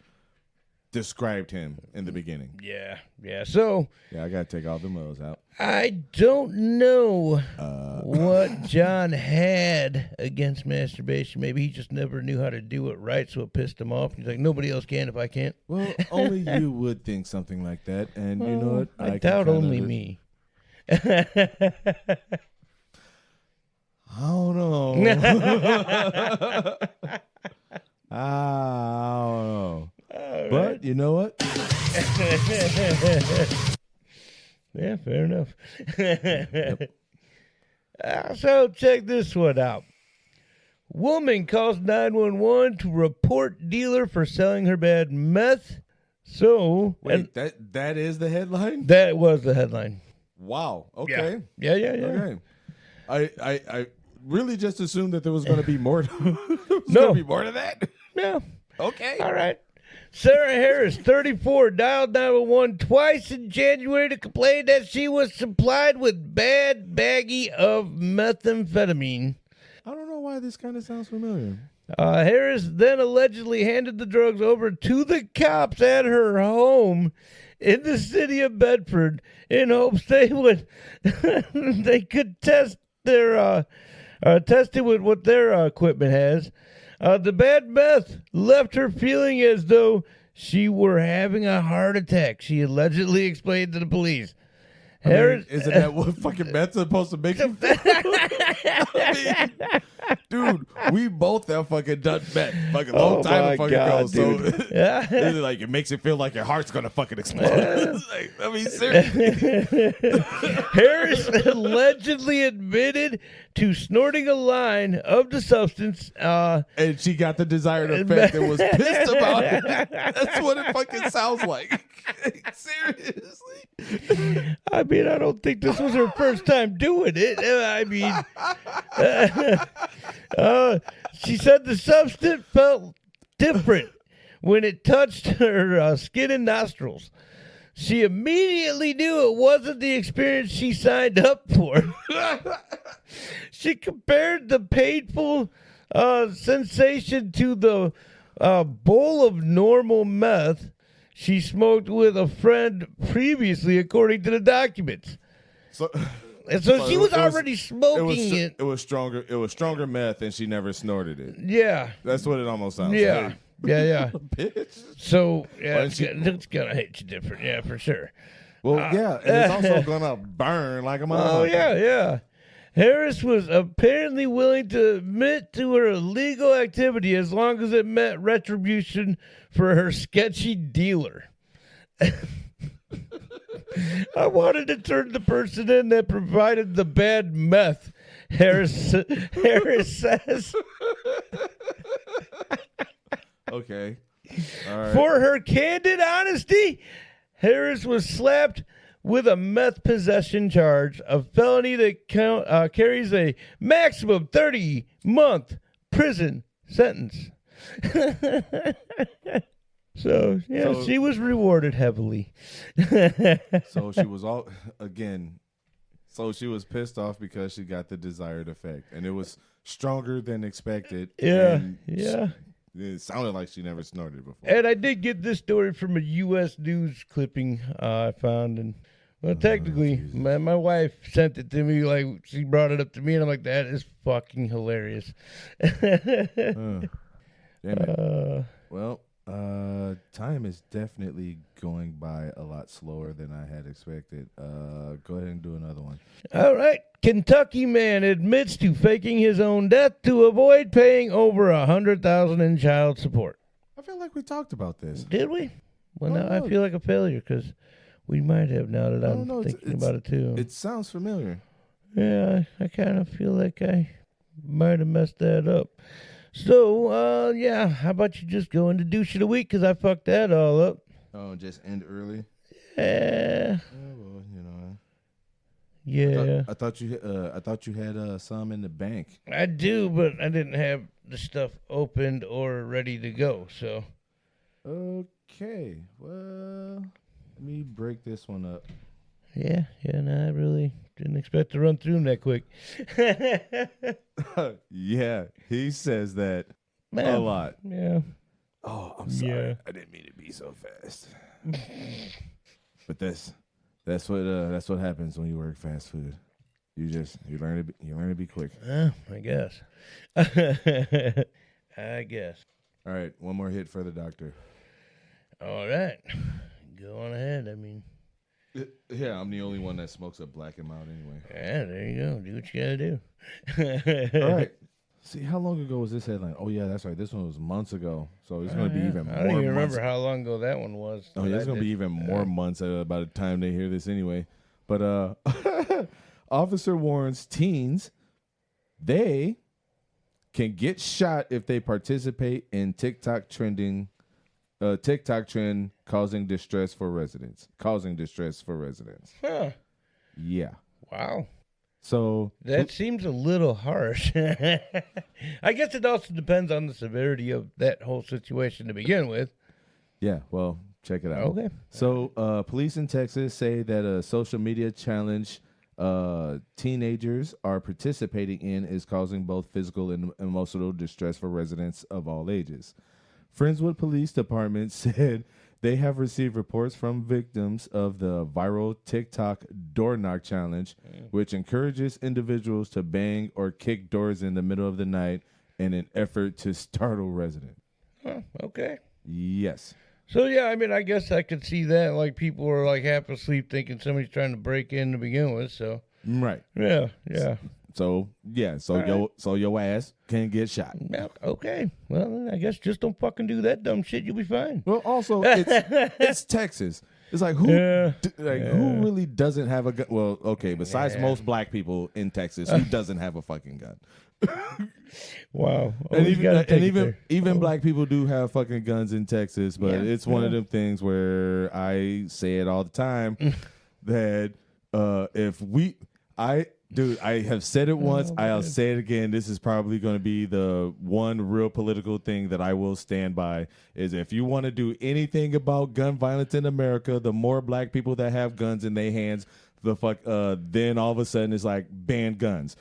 Described him in the beginning. Yeah. So Yeah, I gotta take all the moles out. I don't know what John had against masturbation. Maybe he just never knew how to do it right, so it pissed him off. He's like, nobody else can if I can't. Well, only you would think something like that, and you know what? I doubt only me. I don't know. I don't know. Right. But you know what? Yeah, fair enough. So check this one out. Woman calls 911 to report dealer for selling her bad meth. So Wait, that is the headline? that was the headline. Wow. Okay. Yeah. Okay. I really just assumed that there was going to be more. No. Be more to that. Yeah. Okay. All right. Sarah Harris, 34, dialed 911 twice in January to complain that she was supplied with bad baggie of methamphetamine. I don't know why this kind of sounds familiar. Harris then allegedly handed the drugs over to the cops at her home in the city of Bedford in hopes they would they could test their test it with what their equipment has. The bad meth left her feeling as though she were having a heart attack, she allegedly explained to the police. Harris, isn't that what fucking meth's supposed to make you feel? I mean, dude, we both have fucking done meth fucking long time ago. So this is like it makes it feel like your heart's gonna fucking explode. Like, I mean, seriously. Harris allegedly admitted to snorting a line of the substance, and she got the desired effect and was pissed about it. That's what it fucking sounds like. Seriously. I mean, I don't think this was her first time doing it. I mean, she said the substance felt different when it touched her skin and nostrils. She immediately knew it wasn't the experience she signed up for. She compared the painful sensation to the bowl of normal meth she smoked with a friend previously, according to the documents. So she was already smoking it. It was stronger. It was stronger meth, and she never snorted it. Yeah, that's what it almost sounds yeah. like. Yeah. Bitch. So yeah, it's gonna hit you different. Yeah, for sure. Well, yeah, and it's also gonna burn like a motherfucker. Oh yeah. Harris was apparently willing to admit to her illegal activity as long as it meant retribution for her sketchy dealer. I wanted to turn the person in that provided the bad meth, Harris says. Okay. All right. For her candid honesty, Harris was slapped with a meth possession charge, a felony that carries a maximum 30-month prison sentence. So she was rewarded heavily. So she was So she was pissed off because she got the desired effect, and it was stronger than expected. Yeah. It sounded like she never snorted before. And I did get this story from a U.S. News clipping I found, and technically, my wife sent it to me. Like she brought it up to me, and I'm like, "That is fucking hilarious." Damn it. Well, Time is definitely going by a lot slower than I had expected. Go ahead and do another one. All right. Kentucky man admits to faking his own death to avoid paying over $100,000 in child support. I feel like we talked about this. Did we? Well, now No. I feel like a failure because we might have now that I'm thinking about it too. It sounds familiar. Yeah, I kind of feel like I might have messed that up. So, yeah, how about you just go into douche of the week because I fucked that all up. Oh, just end early. Yeah. Well, you know. Yeah. I thought you had some in the bank. I do, but I didn't have the stuff opened or ready to go, so. Okay. Well, let me break this one up. Yeah, no, I really didn't expect to run through them that quick. Yeah, he says that Man, a lot. Yeah. Oh, I'm sorry. Yeah. I didn't mean to be so fast. But that's what happens when you work fast food. You learn to be quick. I guess. I guess. All right, one more hit for the doctor. All right. Go on ahead. I mean, Yeah, I'm the only one that smokes a black and mild anyway. yeah, there you go. Do what you gotta do. All right. See, how long ago was this headline? Oh, yeah, that's right. This one was months ago. So it's going to be even more I don't even months. remember how long ago that one was. Oh, yeah, it's going to be even more months by the time they hear this anyway. But officer warns teens they can get shot if they participate in TikTok trend causing distress for residents. Huh. Yeah. Wow. So That seems a little harsh. I guess it also depends on the severity of that whole situation to begin with. yeah, well, check it out. Okay. So police in Texas say that a social media challenge teenagers are participating in is causing both physical and emotional distress for residents of all ages. Friendswood Police Department said they have received reports from victims of the viral TikTok door knock challenge, which encourages individuals to bang or kick doors in the middle of the night in an effort to startle residents. Huh, okay. Yes. So, yeah, I mean, I guess I could see that. Like, people are, like, half asleep thinking somebody's trying to break in to begin with. So, Right. yeah. So your ass can get shot. Yeah, okay. Well, I guess just don't fucking do that dumb shit. You'll be fine. Well, also it's Texas. It's like who who really doesn't have a gun? Well, okay, besides most black people in Texas, who doesn't have a fucking gun? Wow. And even black people do have fucking guns in Texas, but it's one of them things where I say it all the time that I have said it once. I'll say it again. This is probably going to be the one real political thing that I will stand by is if you want to do anything about gun violence in America, the more black people that have guns in their hands, then all of a sudden it's like ban guns.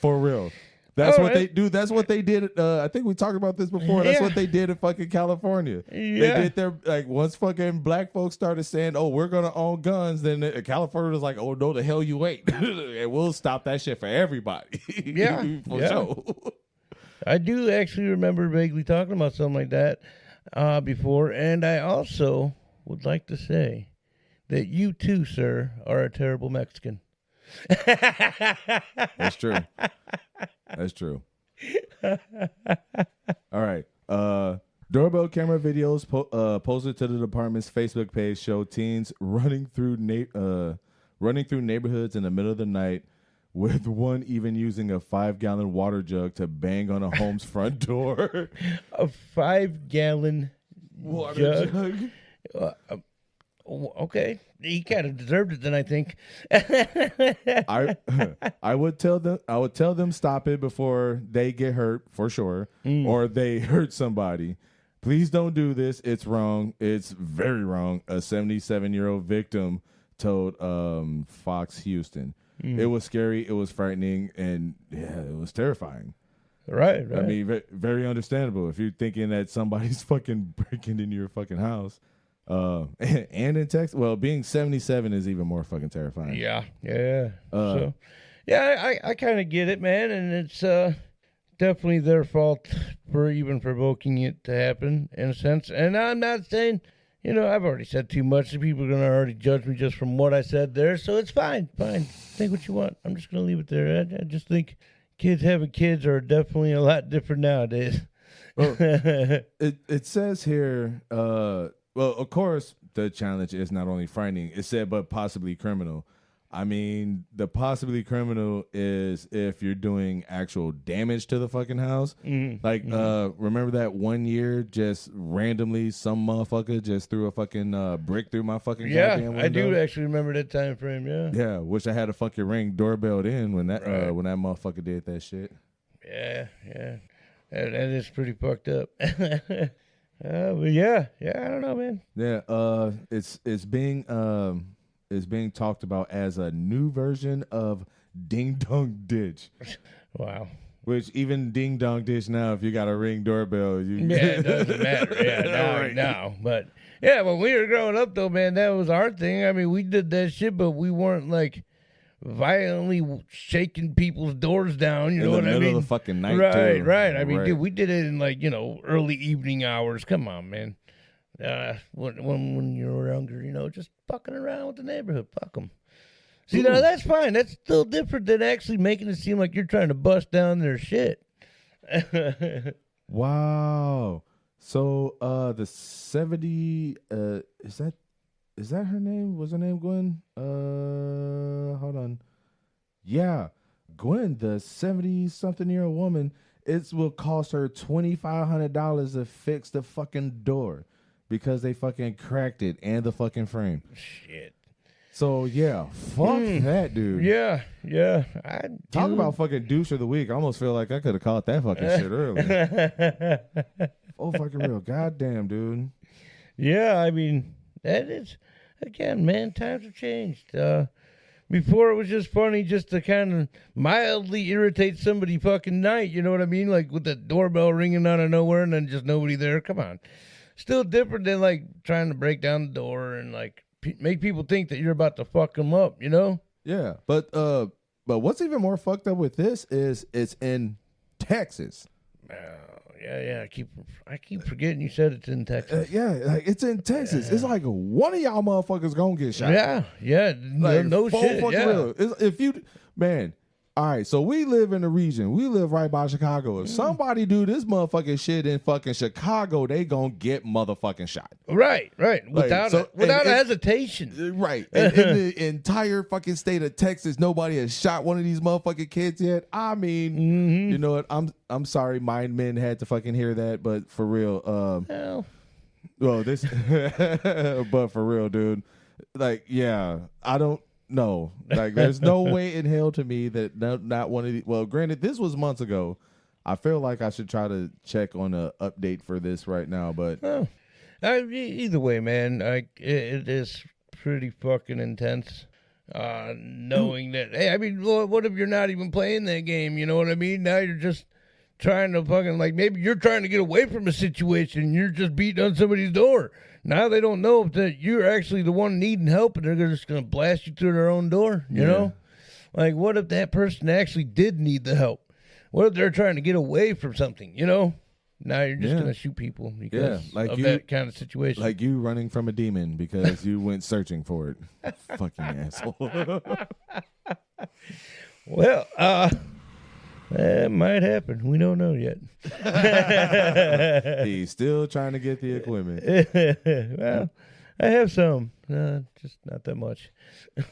For real. That's what they do. That's what they did. I think we talked about this before. That's what they did in fucking California. Yeah. They did their once fucking black folks started saying, "Oh, we're gonna own guns," then California was like, "Oh no, the hell you ain't," and we'll stop that shit for everybody. Yeah, for sure. I do actually remember vaguely talking about something like that before, and I also would like to say that you too, sir, are a terrible Mexican. That's true. That's true. All right. Doorbell camera videos posted to the department's Facebook page show teens running through neighborhoods in the middle of the night, with one even using a 5-gallon water jug to bang on a home's front door. A 5-gallon water jug. Okay, he kind of deserved it then, I think. I would tell them stop it before they get hurt for sure, or they hurt somebody. Please don't do this. It's wrong. It's very wrong. A 77-year-old victim told Fox Houston. It was scary. It was frightening, and it was terrifying. Right. I mean, very understandable if you're thinking that somebody's fucking breaking into your fucking house. And in Texas, well, being 77 is even more fucking terrifying. Yeah. I kind of get it, man, and it's definitely their fault for even provoking it to happen in a sense. And I'm not saying, I've already said too much. People are going to already judge me just from what I said there. So it's fine. Think what you want. I'm just going to leave it there. I just think kids having kids are definitely a lot different nowadays. Well, it says here, well, of course, the challenge is not only frightening, it said, but possibly criminal. I mean, the possibly criminal is if you're doing actual damage to the fucking house. Like, remember that 1 year just randomly some motherfucker just threw a fucking brick through my fucking goddamn window? I do actually remember that time frame, yeah. Yeah, wish I had a fucking Ring doorbell in when that when that motherfucker did that shit. Yeah. That is pretty fucked up. But yeah, I don't know, man. Yeah, it's being talked about as a new version of Ding Dong Ditch. Wow. Which even Ding Dong Ditch now, if you got a Ring doorbell, it doesn't matter. Yeah, now. But yeah, when we were growing up, though, man, that was our thing. I mean, we did that shit, but we weren't like violently shaking people's doors down. You know what I mean? In the middle of the fucking night, right. I mean, dude, we did it in like early evening hours. Come on, man. When you were younger, just fucking around with the neighborhood. Fuck them. See, now that's fine. That's still different than actually making it seem like you're trying to bust down their shit. Wow. So the 70 is that her name? Was her name Gwen? Hold on. Yeah. Gwen, the 70-something-year-old woman, it will cost her $2,500 to fix the fucking door because they fucking cracked it and the fucking frame. Shit. So, yeah, fuck that, dude. Yeah. Talk about fucking douche of the week. I almost feel like I could have caught that fucking shit earlier. Oh, fucking real. Goddamn, dude. Yeah, I mean, that is, again, man, times have changed. Before it was just funny just to kind of mildly irritate somebody fucking night, you know what I mean? Like with the doorbell ringing out of nowhere and then just nobody there. Come on. Still different than like trying to break down the door and like make people think that you're about to fuck them up, Yeah, but what's even more fucked up with this is it's in Texas. Yeah. I keep forgetting you said it's in Texas. Like it's in Texas. It's like one of y'all motherfuckers gonna get shot. Yeah. Like, no shit. Yeah. Real. If you, man. All right, so we live in the region. We live right by Chicago. If somebody do this motherfucking shit in fucking Chicago, they gonna get motherfucking shot. Right. Without a hesitation. Right. And in the entire fucking state of Texas, nobody has shot one of these motherfucking kids yet. I mean, you know what? I'm sorry, mind men had to fucking hear that, but for real, well, this, but for real, dude. Like, yeah, I don't. No, like there's no way in hell to me that not one of these. Well, granted, this was months ago. I feel like I should try to check on an update for this right now, but either way, man, like it is pretty fucking intense. Knowing that, hey, I mean, what if you're not even playing that game? You know what I mean? Now you're just trying to fucking like maybe you're trying to get away from a situation. And you're just beating on somebody's door. Now they don't know that you're actually the one needing help, and they're just going to blast you through their own door, you know? Like, what if that person actually did need the help? What if they're trying to get away from something, Now you're just going to shoot people because of that kind of situation. Like you running from a demon because you went searching for it. Fucking asshole. Well, that might happen. We don't know yet. He's still trying to get the equipment. Well, I have some, just not that much.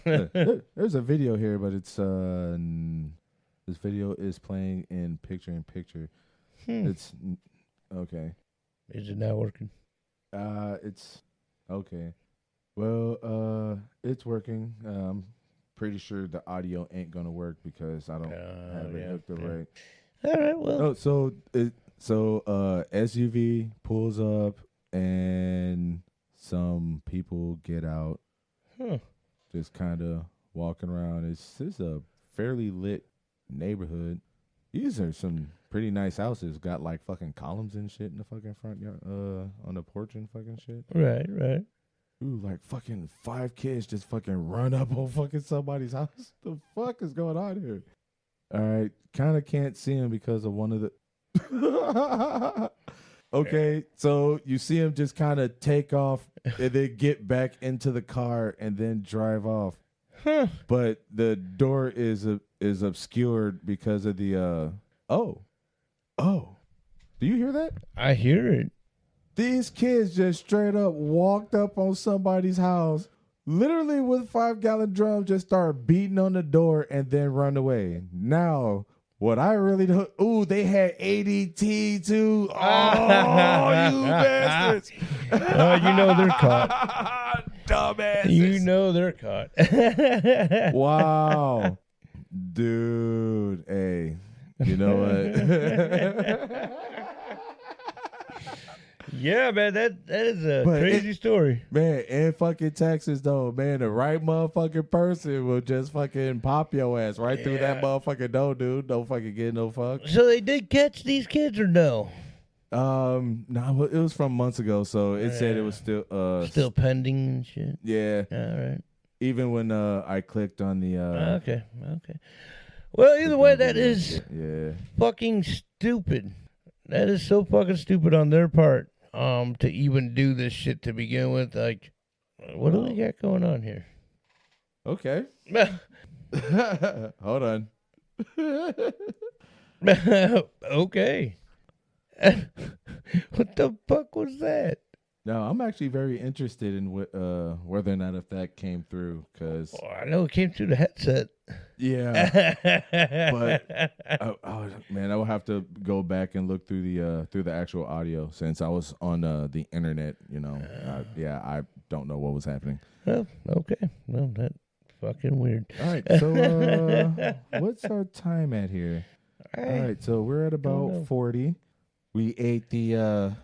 There's a video here, but it's this video is playing in picture. It's okay. Is it not working? It's okay. Well, it's working. Pretty sure the audio ain't gonna work because I don't have it hooked up right. All right, well. SUV pulls up and some people get out, just kind of walking around. It's a fairly lit neighborhood. These are some pretty nice houses. Got like fucking columns and shit in the fucking front yard, on the porch and fucking shit. Right. Ooh, like fucking 5 kids just fucking run up on fucking somebody's house. The fuck is going on here? All right. Kind of can't see him because of one of the. Okay, so you see him just kind of take off and then get back into the car and then drive off. Huh. But the door is obscured because of the oh. Do you hear that? I hear it. These kids just straight up walked up on somebody's house, literally with 5-gallon drums, just start beating on the door and then run away. Now, what I really don't. Ooh, they had ADT too. Oh, you bastards! Oh, you know they're caught. Dumbasses. You know they're caught. Wow, dude. Hey, you know what? Yeah, man, that is a crazy story. Man, in fucking Texas, though, man, the right motherfucking person will just fucking pop your ass right through that motherfucking door, dude. Don't fucking get no fuck. So they did catch these kids or no? No, it was from months ago, so it said it was Still pending and shit. Yeah. All right. Even when I clicked on the Okay. Well, either way, that is fucking stupid. That is so fucking stupid on their part. To even do this shit to begin with, like, what do we got going on here? Okay. Hold on. Okay. What the fuck was that? No, I'm actually very interested in whether or not if that came through, because I know it came through the headset. Yeah, but man, I will have to go back and look through the actual audio since I was on the internet. You know, I don't know what was happening. Well, okay, well that's fucking weird. All right, so what's our time at here? All right, so we're at about 40. We ate the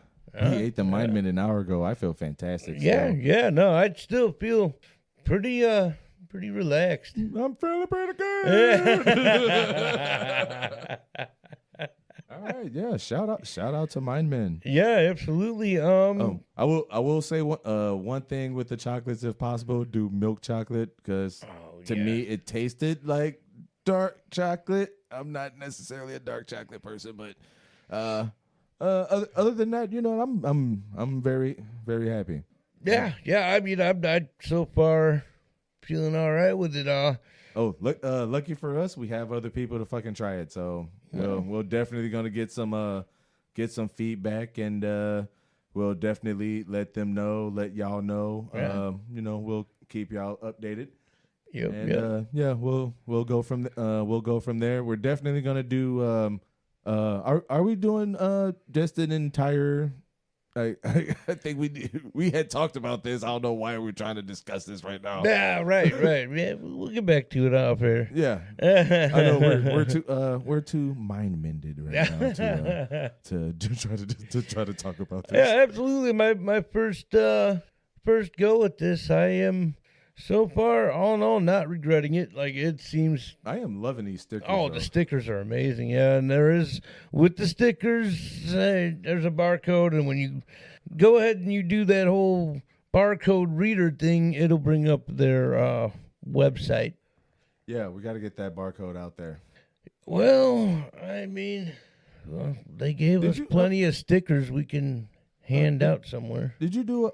Mind Mint an hour ago. I feel fantastic. Yeah. No, I'd still feel pretty relaxed. I'm feeling pretty good. All right, yeah. Shout out to Mind Mint. Yeah, absolutely. I will say one thing with the chocolates, if possible, do milk chocolate, because to me it tasted like dark chocolate. I'm not necessarily a dark chocolate person, but other than that, you know, I'm very, very happy. Yeah. I mean, I'm so far feeling all right with it all. Oh, look! Lucky for us, we have other people to fucking try it. So we're definitely gonna get some feedback, and we'll definitely let y'all know. Yeah. You know, we'll keep y'all updated. Yep. And we'll go from there. We're definitely gonna do. Are we doing just an entire? I think we had talked about this. I don't know why we're trying to discuss this right now. Yeah, right. Yeah, we'll get back to it off here. Yeah, I know we're too mind mended right now to try to talk about this. Yeah, absolutely. My first go at this, I am so far all in all not regretting it. Like, it seems I am loving these stickers. Oh, the stickers are amazing. Yeah, and there is, with the stickers, there's a barcode, and when you go ahead and you do that whole barcode reader thing, it'll bring up their website. Yeah, we got to get that barcode out there. Well, I mean, they gave us plenty of stickers we can hand out somewhere. Did you do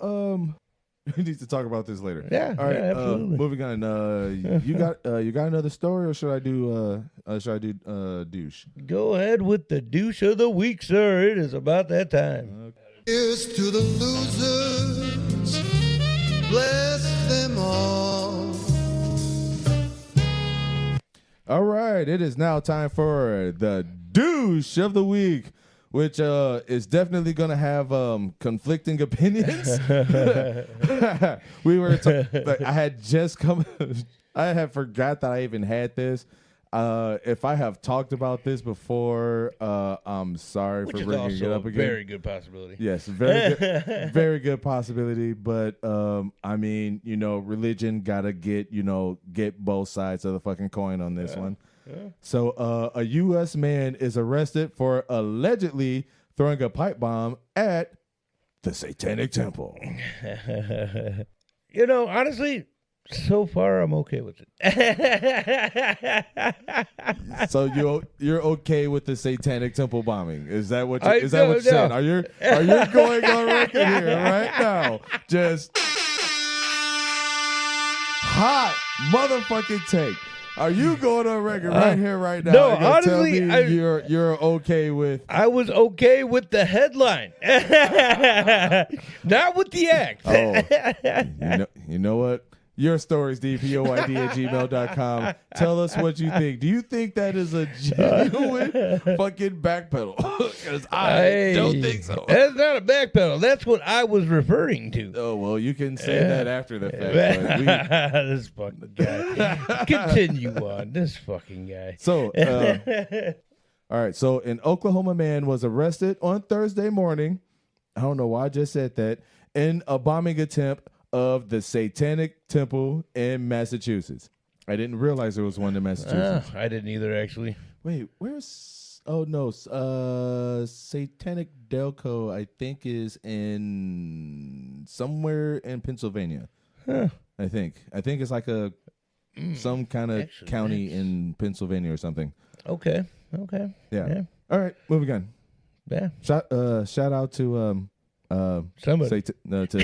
we need to talk about this later. Yeah. All right. Yeah, absolutely. Moving on. You got another story, or should I do douche? Go ahead with the douche of the week, sir. It is about that time. Here's to the losers, bless them all. All right, it is now time for the douche of the week, which is definitely going to have conflicting opinions. I had just come. I had forgot that I even had this. If I have talked about this before, I'm sorry for bringing it up again. Very good possibility. Yes, very good possibility. But I mean, you know, religion gotta get both sides of the fucking coin on this one. Yeah. So a U.S. man is arrested for allegedly throwing a pipe bomb at the Satanic Temple. You know, honestly, So far, I'm okay with it. So you're okay with the Satanic Temple bombing? Is that what I you're saying? no. Are you going on record here right now? Just hot motherfucking take. Are you going on record right here right now? No, and gonna honestly, tell me you're okay with. I was okay with the headline, not with the act. Oh, you know what? Your stories, dpoyd@gmail.com. Tell us what you think. Do you think that is a genuine fucking backpedal? Because I don't think so. That's not a backpedal. That's what I was referring to. Oh, well, you can say that after the fact. This fucking guy. Continue on. This fucking guy. So, all right. So, an Oklahoma man was arrested on Thursday morning. I don't know why I just said that. In a bombing attempt of the Satanic Temple in Massachusetts. I didn't realize there was one in Massachusetts. I didn't either, actually. Wait, where's... Oh, no. Satanic Delco, I think, is in... somewhere in Pennsylvania. Huh. I think. it's like some kind of county in Pennsylvania or something. Okay. Yeah. All right, moving on. Yeah. Shout out to... Somebody. Shout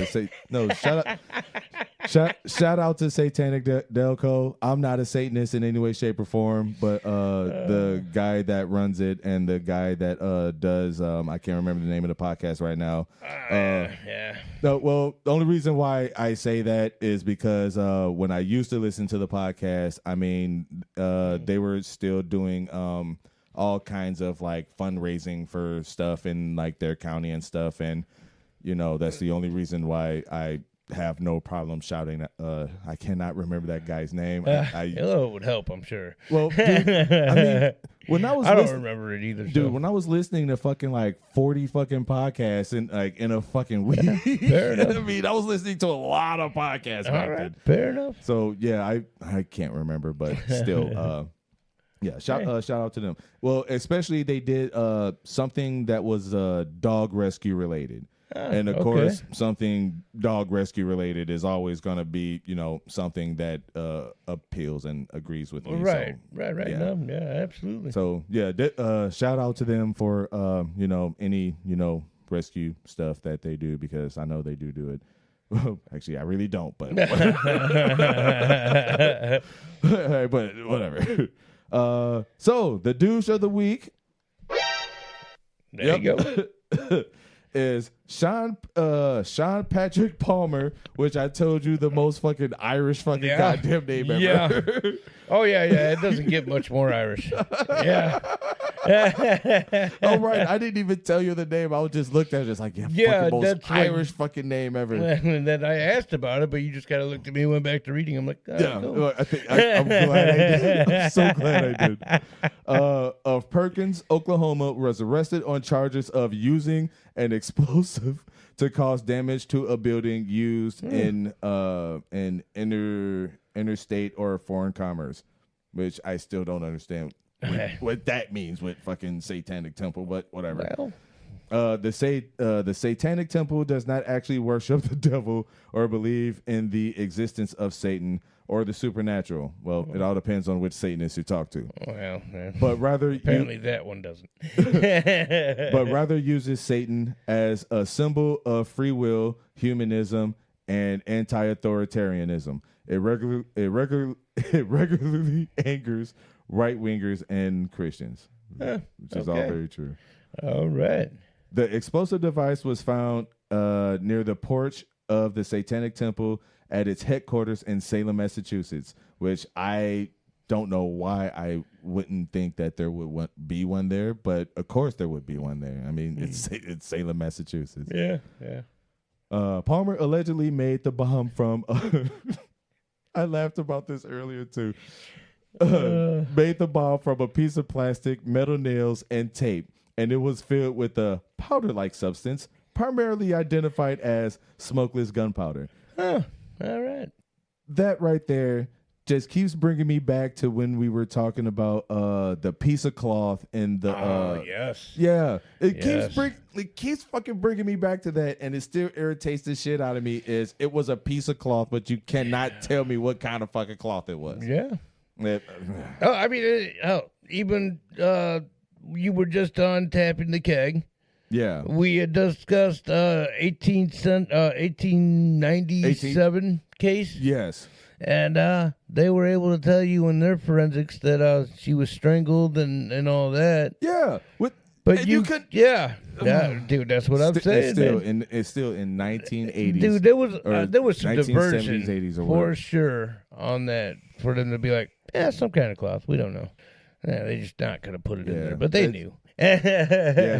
out to Satanic Delco. I'm not a Satanist in any way, shape, or form, but the guy that runs it and the guy that does I can't remember the name of the podcast right now. Yeah. No, well, the only reason why I say that is because when I used to listen to the podcast, I mean, they were still doing all kinds of like fundraising for stuff in like their county and stuff, and you know, that's the only reason why I have no problem shouting. I cannot remember that guy's name. It would help, I'm sure. Well, dude, I mean, when I don't remember it either. Dude, when I was listening to fucking like 40 fucking podcasts in a fucking week, I mean, I was listening to a lot of podcasts back then. Fair enough. So yeah, I can't remember, but still, yeah, shout out to them. Well, especially they did something that was dog rescue related. And of course, something dog rescue related is always going to be, you know, something that appeals and agrees with me. Right. Yeah. No, yeah, absolutely. So yeah, shout out to them for you know, any, you know, rescue stuff that they do, because I know they do it. Well, actually, I really don't, but but whatever. So the douche of the week. There you go. Is Sean Patrick Palmer, which I told you the most fucking Irish fucking goddamn name ever. Yeah. Oh yeah. It doesn't get much more Irish. Yeah. Oh right, I didn't even tell you the name. I was just looked at it, just like fucking most Irish fucking name ever. And then I asked about it, but you just kind of looked at me and went back to reading. I'm like, cool. I'm glad I did. I'm so glad I did. Of Perkins, Oklahoma, was arrested on charges of using an explosive to cause damage to a building used in interstate or foreign commerce, which I still don't understand what that means with fucking Satanic Temple, but whatever. Well. The Satanic Temple does not actually worship the devil or believe in the existence of Satan or the supernatural. Well, it all depends on which Satanist you talk to. Well, but rather apparently that one doesn't. But rather uses Satan as a symbol of free will, humanism, and anti-authoritarianism. It regularly angers right-wingers and Christians, which is all very true. All right. The explosive device was found near the porch of the Satanic Temple at its headquarters in Salem, Massachusetts, which I don't know why I wouldn't think that there would be one there, but of course there would be one there. I mean, it's Salem, Massachusetts. Yeah. Palmer allegedly made the bomb from... I laughed about this earlier, too. Made the bomb from a piece of plastic, metal nails, and tape, and it was filled with a powder-like substance, primarily identified as smokeless gunpowder. Huh. All right. That right there just keeps bringing me back to when we were talking about the piece of cloth and the yes. Yeah, Yes. it keeps fucking bringing me back to that, and it still irritates the shit out of me. Is it was a piece of cloth, but you cannot tell me what kind of fucking cloth it was. Yeah. It- Oh, I mean, even you were just on tapping the keg. yeah, We had discussed 1897 case, yes, and they were able to tell you in their forensics that she was strangled and all that. yeah. But and you could, yeah, dude, that's what I'm saying. Man. It's still in 1980s. Dude, there was some 1970s, diversion 80s or for whatever. sure on that for them to be like, yeah, some kind of cloth. We don't know. Yeah, they just not gonna put it in Yeah, there, but they that's- knew. Yeah,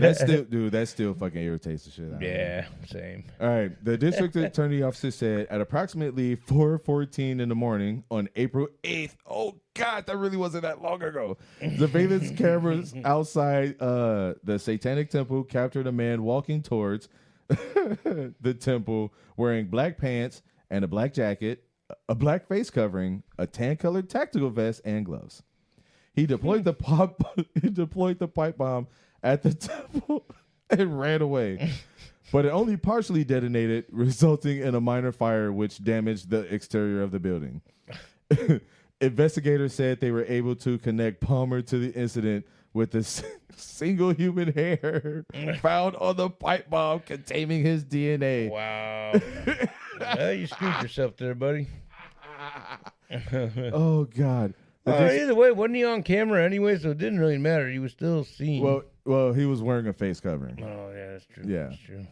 that still fucking irritates the shit out of me. Yeah, same. All right. The district attorney officer said at approximately 4:14 in the morning on April 8th. Oh God, that really wasn't that long ago. Surveillance cameras outside the Satanic Temple captured a man walking towards the temple wearing black pants and a black jacket, a black face covering, a tan-colored tactical vest, and gloves. He deployed the pipe bomb at the temple and ran away. But it only partially detonated, resulting in a minor fire which damaged the exterior of the building. Investigators said they were able to connect Palmer to the incident with a single human hair found on the pipe bomb containing his DNA. Wow. Well, you screwed yourself there, buddy. Oh, God. Either way, wasn't he on camera anyway, so it didn't really matter. He was still seen. Well, he was wearing a face covering. Oh, yeah, that's true. Yeah. That's true.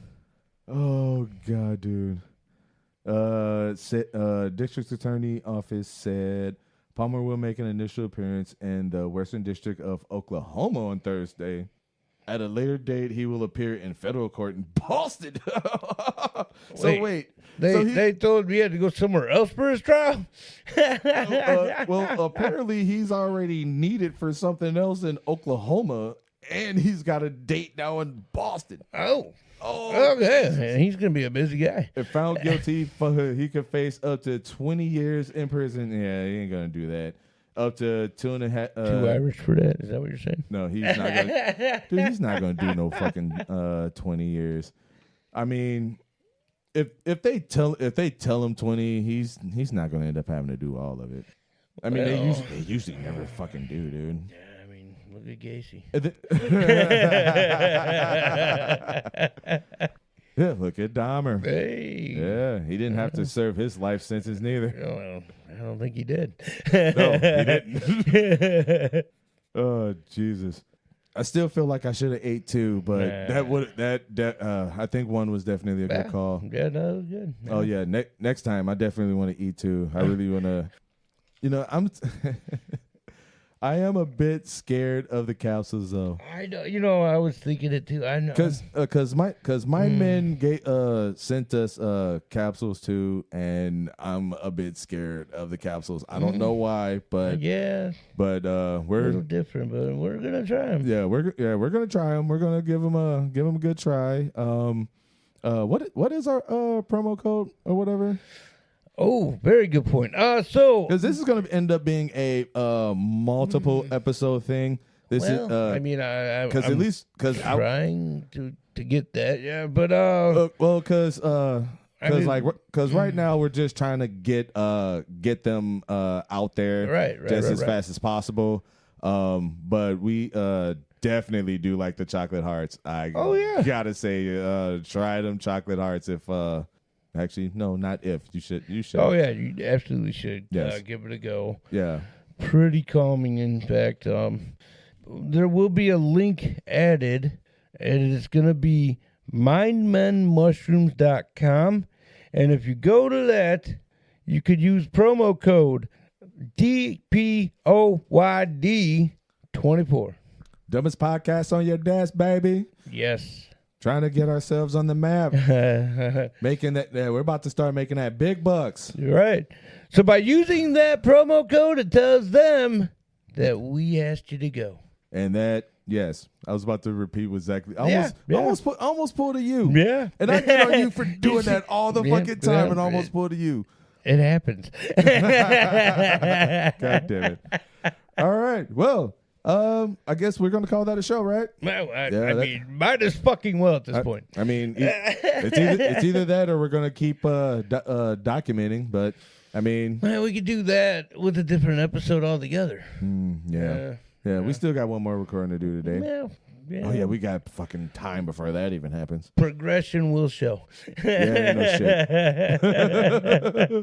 Oh God, dude. District Attorney Office said Palmer will make an initial appearance in the Western District of Oklahoma on Thursday. At a later date, he will appear in federal court in Boston. They told me he had to go somewhere else for his trial? Well, apparently he's already needed for something else in Oklahoma, and he's got a date now in Boston. Oh, okay. Man, he's going to be a busy guy. If found guilty, he could face up to 20 years in prison. Yeah, he ain't gonna do that. Up to 2.5. 2 Irish for that? Is that what you're saying? No, he's not gonna. Dude, he's not gonna do no fucking 20 years. I mean, if they tell him 20, he's not gonna end up having to do all of it. I mean, they usually never fucking do, dude. Yeah, I mean, look at Gacy. Yeah, look at Dahmer. Hey. Yeah, he didn't have to serve his life sentence neither. Well, I don't think he did. No, he didn't. Oh, Jesus. I still feel like I should have ate two, but I think one was definitely a good call. Yeah, that was good. Oh yeah, next time I definitely want to eat two. I really want to. I am a bit scared of the capsules though. I know. I was thinking it too. I know. Cause my men sent us capsules too, and I'm a bit scared of the capsules. I don't know why, but we're a we're little different, but we're gonna try them. Yeah, we're gonna try them. We're gonna give them a good try. What is our promo code or whatever? Oh, very good point. Because this is going to end up being a multiple episode thing. I'm trying to get that. Yeah, but right now we're just trying to get them out there as fast as possible. But we definitely do like the chocolate hearts. I gotta say, try them chocolate hearts if. Actually, no, not if. You should. Oh, yeah, you absolutely should. Yes. Give it a go. Yeah. Pretty calming, in fact. There will be a link added, and it's going to be mindmenmushrooms.com. And if you go to that, you could use promo code DPOYD24. Dumbest podcast on your desk, baby. Yes. Trying to get ourselves on the map. Making that, we're about to start making that big bucks. You're right. So by using that promo code, it tells them that we asked you to go. And that, yes, I was about to repeat exactly. I almost pulled a you. Yeah. And I get on you for doing that all the fucking time and almost pulled a you. It happens. God damn it. All right. Well, I guess we're gonna call that a show, right? Well, I mean, might as fucking well at this point. I mean, it's either that or we're gonna keep documenting. But I mean, well, we could do that with a different episode altogether. Yeah, we still got one more recording to do today. Well, yeah. Oh yeah, we got fucking time before that even happens. Progression will show. Yeah, no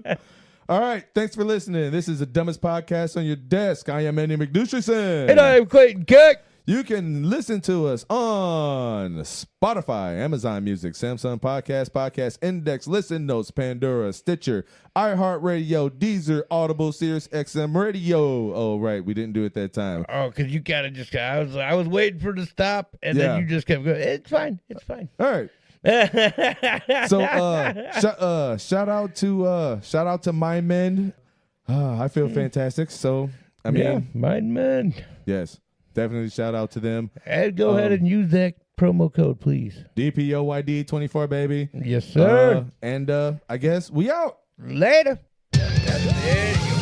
shit. All right, thanks for listening. This is the dumbest podcast on your desk. I am Andy McDouche. And I am Clayton Keck. You can listen to us on Spotify, Amazon Music, Samsung Podcast, Podcast Index, Listen Notes, Pandora, Stitcher, iHeartRadio, Deezer, Audible, Sirius XM Radio. Oh, right. We didn't do it that time. Oh, because you kind of just, I was waiting for it to stop, and then you just kept going. It's fine. It's fine. All right. So shout out to My Men. I feel fantastic. So I mean, My Men. Yes. Definitely shout out to them. And go ahead and use that promo code, please. DPOYD24, baby. Yes, sir. And I guess we out. Later. There you go.